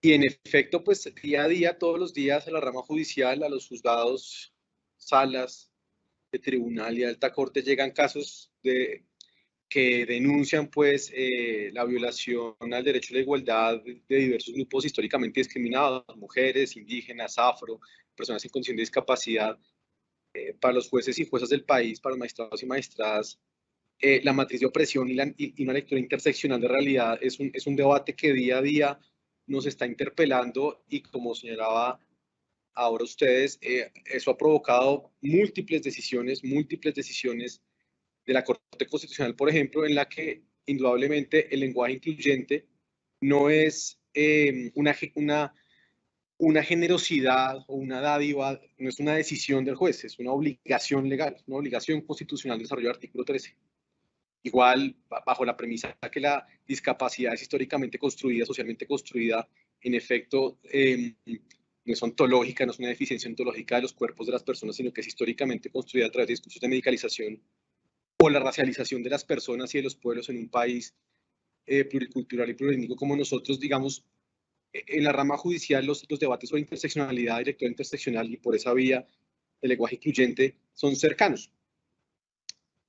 Y en efecto, pues día a día, todos los días a la rama judicial, a los juzgados, salas de tribunal y alta corte llegan casos que denuncian pues la violación al derecho a la igualdad de diversos grupos históricamente discriminados, mujeres, indígenas, afro, personas en condición de discapacidad. Para los jueces y juezas del país, para los magistrados y magistradas, la matriz de opresión y una lectura interseccional de realidad es un debate que día a día nos está interpelando y como señalaba ahora ustedes, eso ha provocado múltiples decisiones de la Corte Constitucional, por ejemplo, en la que indudablemente el lenguaje incluyente no es una generosidad o una dádiva, no es una decisión del juez, es una obligación legal, una obligación constitucional de desarrollo del artículo 13. Igual, bajo la premisa que la discapacidad es históricamente construida, socialmente construida, en efecto, no es ontológica, no es una deficiencia ontológica de los cuerpos de las personas, sino que es históricamente construida a través de discursos de medicalización o la racialización de las personas y de los pueblos en un país pluricultural y plurilingüe como nosotros, digamos, en la rama judicial los debates sobre interseccionalidad, lectura interseccional y por esa vía el lenguaje incluyente son cercanos.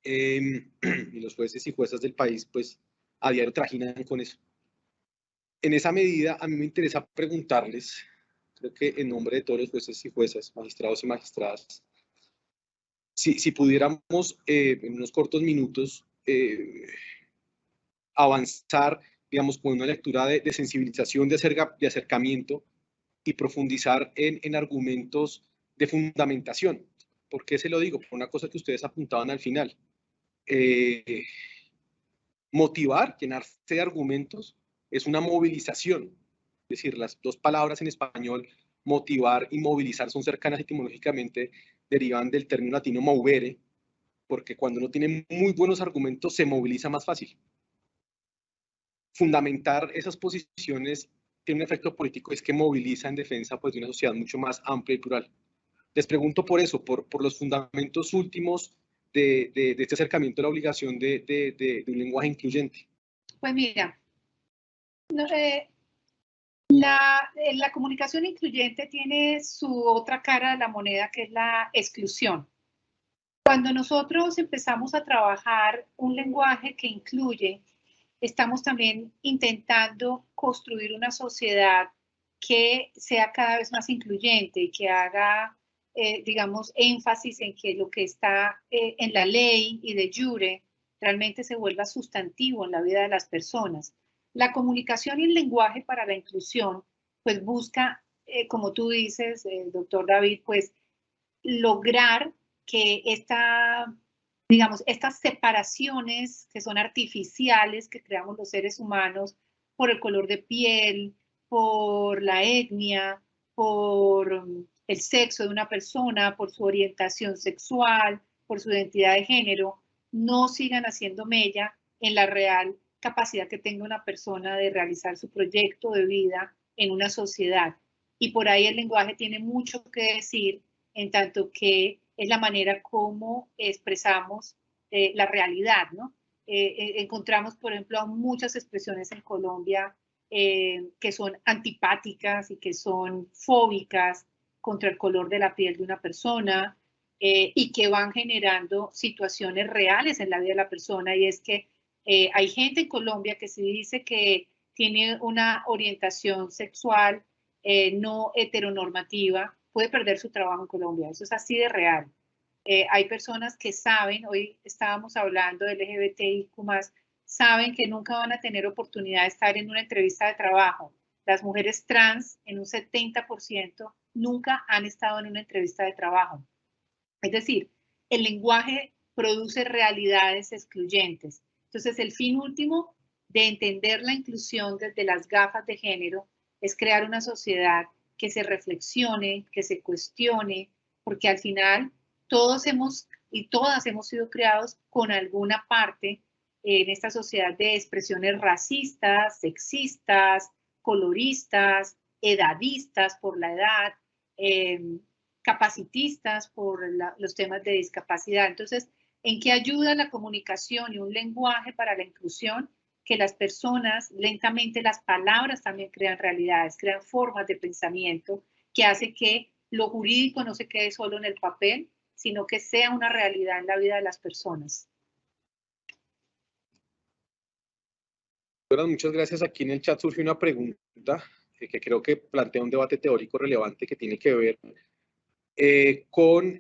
Y los jueces y juezas del país, pues, a diario trajinan con eso. En esa medida, a mí me interesa preguntarles, creo que en nombre de todos los jueces y juezas, magistrados y magistradas, si pudiéramos en unos cortos minutos avanzar, digamos, con una lectura de sensibilización, de acercamiento y profundizar en argumentos de fundamentación. ¿Por qué se lo digo? Por una cosa que ustedes apuntaban al final. Motivar, llenarse de argumentos, es una movilización. Es decir, las dos palabras en español, motivar y movilizar, son cercanas etimológicamente, derivan del término latino movere, porque cuando uno tiene muy buenos argumentos se moviliza más fácil. Fundamentar esas posiciones tiene un efecto político, es que moviliza en defensa pues, de una sociedad mucho más amplia y plural. Les pregunto por eso, por los fundamentos últimos de este acercamiento a la obligación de un lenguaje incluyente. Pues mira, la comunicación incluyente tiene su otra cara de la moneda, que es la exclusión. Cuando nosotros empezamos a trabajar un lenguaje que incluye, estamos también intentando construir una sociedad que sea cada vez más incluyente y que haga, digamos, énfasis en que lo que está en la ley y de jure realmente se vuelva sustantivo en la vida de las personas. La comunicación y el lenguaje para la inclusión, pues busca, como tú dices, doctor David, pues lograr que digamos, estas separaciones que son artificiales que creamos los seres humanos por el color de piel, por la etnia, por el sexo de una persona, por su orientación sexual, por su identidad de género, no sigan haciendo mella en la real capacidad que tenga una persona de realizar su proyecto de vida en una sociedad. Y por ahí el lenguaje tiene mucho que decir, en tanto que es la manera como expresamos la realidad, ¿no? Encontramos, por ejemplo, muchas expresiones en Colombia que son antipáticas y que son fóbicas contra el color de la piel de una persona y que van generando situaciones reales en la vida de la persona. Y es que hay gente en Colombia que se dice que tiene una orientación sexual no heteronormativa, puede perder su trabajo en Colombia. Eso es así de real. Hay personas que saben, hoy estábamos hablando del LGBTIQ+, saben que nunca van a tener oportunidad de estar en una entrevista de trabajo. Las mujeres trans, en un 70%, nunca han estado en una entrevista de trabajo. Es decir, el lenguaje produce realidades excluyentes. Entonces, el fin último de entender la inclusión desde las gafas de género es crear una sociedad que se reflexione, que se cuestione, porque al final todos hemos y todas hemos sido creados con alguna parte en esta sociedad de expresiones racistas, sexistas, coloristas, edadistas por la edad, capacitistas por los temas de discapacidad. Entonces, ¿en qué ayuda la comunicación y un lenguaje para la inclusión? Que las personas, lentamente las palabras también crean realidades, crean formas de pensamiento que hace que lo jurídico no se quede solo en el papel, sino que sea una realidad en la vida de las personas. Muchas gracias. Aquí en el chat surgió una pregunta que creo que plantea un debate teórico relevante que tiene que ver con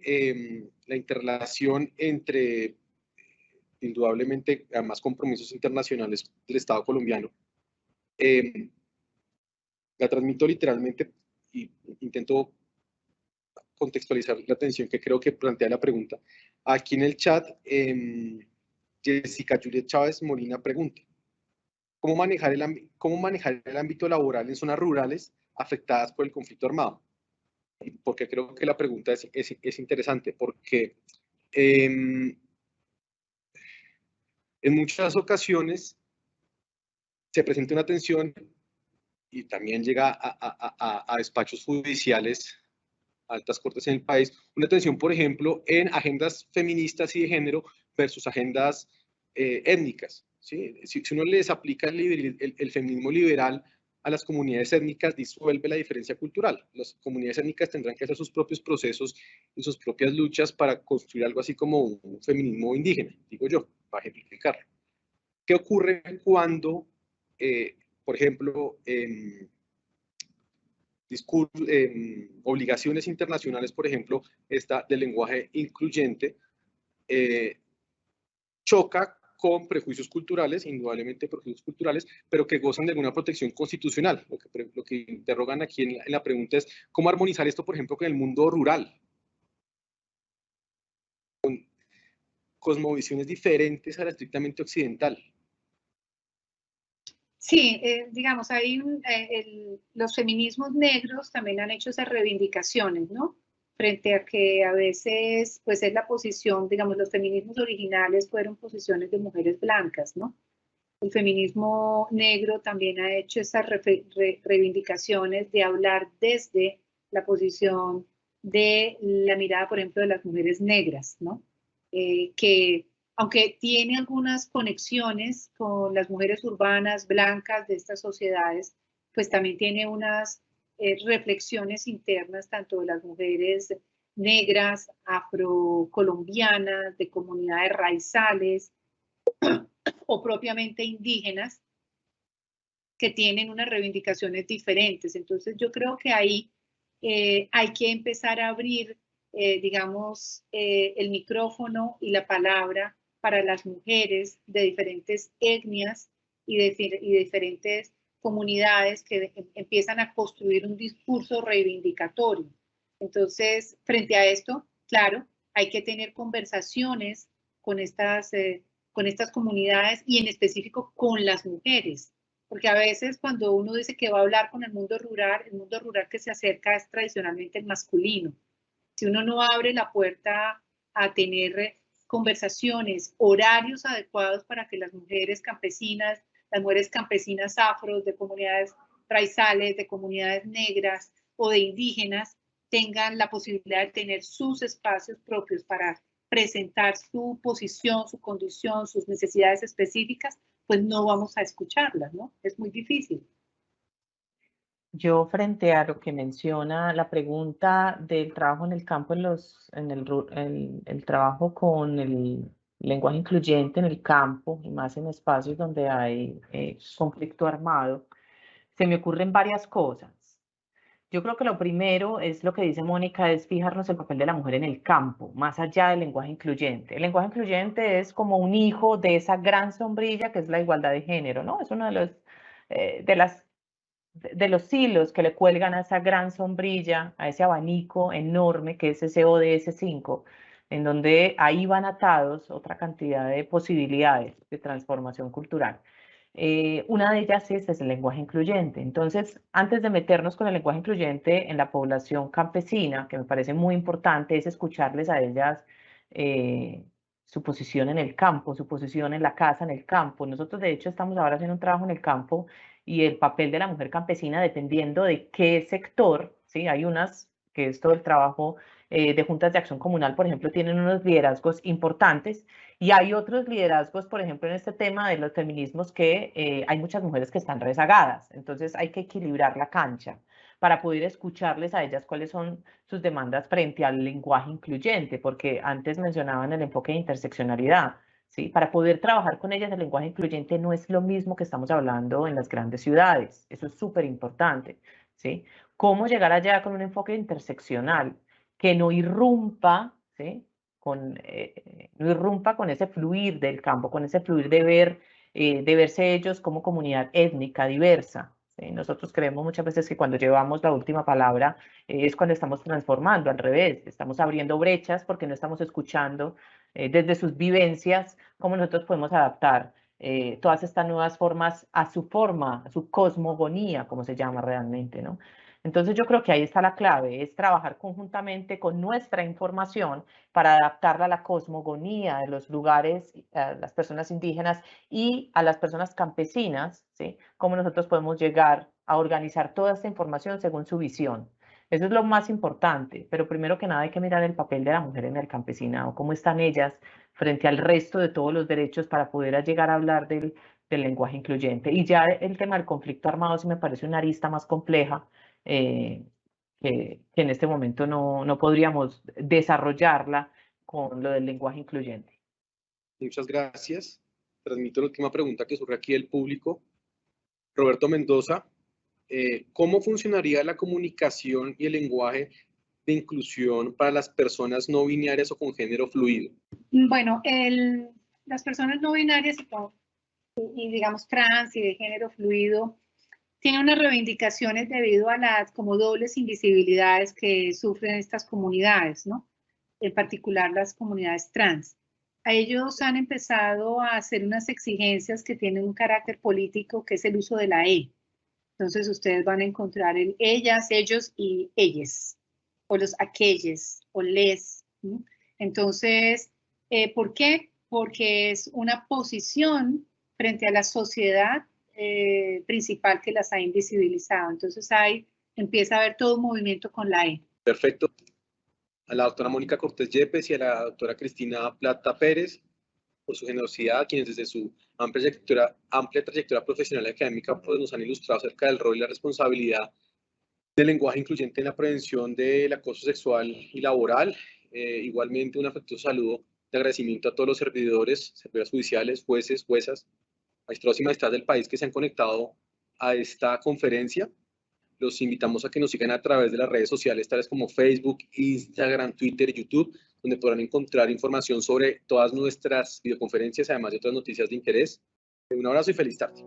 la interrelación entre, indudablemente, además compromisos internacionales del Estado colombiano. La transmito literalmente y intento contextualizar la atención que creo que plantea la pregunta. Aquí en el chat, Jessica Juliet Chávez Molina pregunta, ¿cómo manejar el ámbito laboral en zonas rurales afectadas por el conflicto armado? Porque creo que la pregunta es interesante, porque en muchas ocasiones se presenta una tensión y también llega a despachos judiciales, a altas cortes en el país, una tensión, por ejemplo, en agendas feministas y de género versus agendas étnicas. ¿Sí? Si uno les aplica el feminismo liberal a las comunidades étnicas, disuelve la diferencia cultural. Las comunidades étnicas tendrán que hacer sus propios procesos y sus propias luchas para construir algo así como un feminismo indígena, digo yo, para ejemplificarlo. ¿Qué ocurre cuando, por ejemplo, obligaciones internacionales, por ejemplo, esta del lenguaje incluyente, choca con prejuicios culturales, indudablemente prejuicios culturales, pero que gozan de alguna protección constitucional? Lo que interrogan aquí en la pregunta es cómo armonizar esto, por ejemplo, con el mundo rural, con cosmovisiones diferentes a la estrictamente occidental. Sí, digamos, los feminismos negros también han hecho esas reivindicaciones, ¿no? Frente a que a veces, pues es la posición, digamos, los feminismos originales fueron posiciones de mujeres blancas, ¿no? El feminismo negro también ha hecho esas reivindicaciones de hablar desde la posición de la mirada, por ejemplo, de las mujeres negras, ¿no? Que aunque tiene algunas conexiones con las mujeres urbanas blancas de estas sociedades, pues también tiene unas reflexiones internas, tanto de las mujeres negras, afrocolombianas, de comunidades raizales o propiamente indígenas, que tienen unas reivindicaciones diferentes. Entonces yo creo que ahí hay que empezar a abrir, digamos, el micrófono y la palabra para las mujeres de diferentes etnias y de diferentes comunidades que empiezan a construir un discurso reivindicatorio. Entonces, frente a esto, claro, hay que tener conversaciones con estas comunidades y en específico con las mujeres. Porque a veces cuando uno dice que va a hablar con el mundo rural que se acerca es tradicionalmente el masculino. Si uno no abre la puerta a tener conversaciones, horarios adecuados para que las mujeres campesinas afro, de comunidades raizales, de comunidades negras o de indígenas, tengan la posibilidad de tener sus espacios propios para presentar su posición, su condición, sus necesidades específicas, pues no vamos a escucharlas, ¿no? Es muy difícil. Yo, frente a lo que menciona la pregunta del trabajo en el campo, el trabajo con el lenguaje incluyente en el campo, y más en espacios donde hay conflicto armado, se me ocurren varias cosas. Yo creo que lo primero es lo que dice Mónica, es fijarnos el papel de la mujer en el campo, más allá del lenguaje incluyente. El lenguaje incluyente es como un hijo de esa gran sombrilla que es la igualdad de género, ¿no? Es uno de los hilos que le cuelgan a esa gran sombrilla, a ese abanico enorme que es ese ODS 5, en donde ahí van atados otra cantidad de posibilidades de transformación cultural. Una de ellas es el lenguaje incluyente. Entonces, antes de meternos con el lenguaje incluyente en la población campesina, que me parece muy importante, es escucharles a ellas su posición en el campo, su posición en la casa, en el campo. Nosotros, de hecho, estamos ahora haciendo un trabajo en el campo y el papel de la mujer campesina, dependiendo de qué sector, ¿sí? Hay unas que es todo el trabajo de juntas de acción comunal, por ejemplo, tienen unos liderazgos importantes, y hay otros liderazgos, por ejemplo, en este tema de los feminismos, que hay muchas mujeres que están rezagadas. Entonces hay que equilibrar la cancha para poder escucharles a ellas cuáles son sus demandas frente al lenguaje incluyente, porque antes mencionaban el enfoque de interseccionalidad. ¿Sí? Para poder trabajar con ellas, el lenguaje incluyente no es lo mismo que estamos hablando en las grandes ciudades. Eso es súper importante. ¿Sí? ¿Cómo llegar allá con un enfoque interseccional que no irrumpa, ¿sí? No irrumpa con ese fluir del campo, con ese fluir de verse ellos como comunidad étnica diversa? ¿Sí? Nosotros creemos muchas veces que cuando llevamos la última palabra es cuando estamos transformando, al revés, estamos abriendo brechas porque no estamos escuchando desde sus vivencias cómo nosotros podemos adaptar todas estas nuevas formas a su forma, a su cosmogonía, como se llama realmente, ¿no? Entonces yo creo que ahí está la clave, es trabajar conjuntamente con nuestra información para adaptarla a la cosmogonía de los lugares, a las personas indígenas y a las personas campesinas, ¿sí? Cómo nosotros podemos llegar a organizar toda esta información según su visión. Eso es lo más importante, pero primero que nada hay que mirar el papel de la mujer en el campesinado, cómo están ellas frente al resto de todos los derechos para poder llegar a hablar del lenguaje incluyente. Y ya el tema del conflicto armado sí me parece una arista más compleja, que en este momento no podríamos desarrollarla con lo del lenguaje incluyente. Muchas gracias. Transmito la última pregunta que surge aquí del público. Roberto Mendoza, ¿cómo funcionaría la comunicación y el lenguaje de inclusión para las personas no binarias o con género fluido? Bueno, las personas no binarias y digamos trans y de género fluido tienen unas reivindicaciones debido a las como dobles invisibilidades que sufren estas comunidades, ¿no? En particular las comunidades trans. A ellos han empezado a hacer unas exigencias que tienen un carácter político, que es el uso de la E. Entonces ustedes van a encontrar el ellas, ellos y ellas, o los aquellos, o les. ¿Sí? Entonces, ¿por qué? Porque es una posición frente a la sociedad principal que las ha invisibilizado. Entonces empieza a haber todo un movimiento con la E. Perfecto. A la doctora Mónica Cortés Yepes y a la doctora Cristina Plata Pérez por su generosidad, quienes desde su amplia trayectoria profesional y académica pues, nos han ilustrado acerca del rol y la responsabilidad del lenguaje incluyente en la prevención del acoso sexual y laboral. Igualmente un afectuoso saludo de agradecimiento a todos los servidoras judiciales, jueces, juezas, magistrados y magistradas del país que se han conectado a esta conferencia. Los invitamos a que nos sigan a través de las redes sociales, tales como Facebook, Instagram, Twitter y YouTube, donde podrán encontrar información sobre todas nuestras videoconferencias, además de otras noticias de interés. Un abrazo y feliz tarde.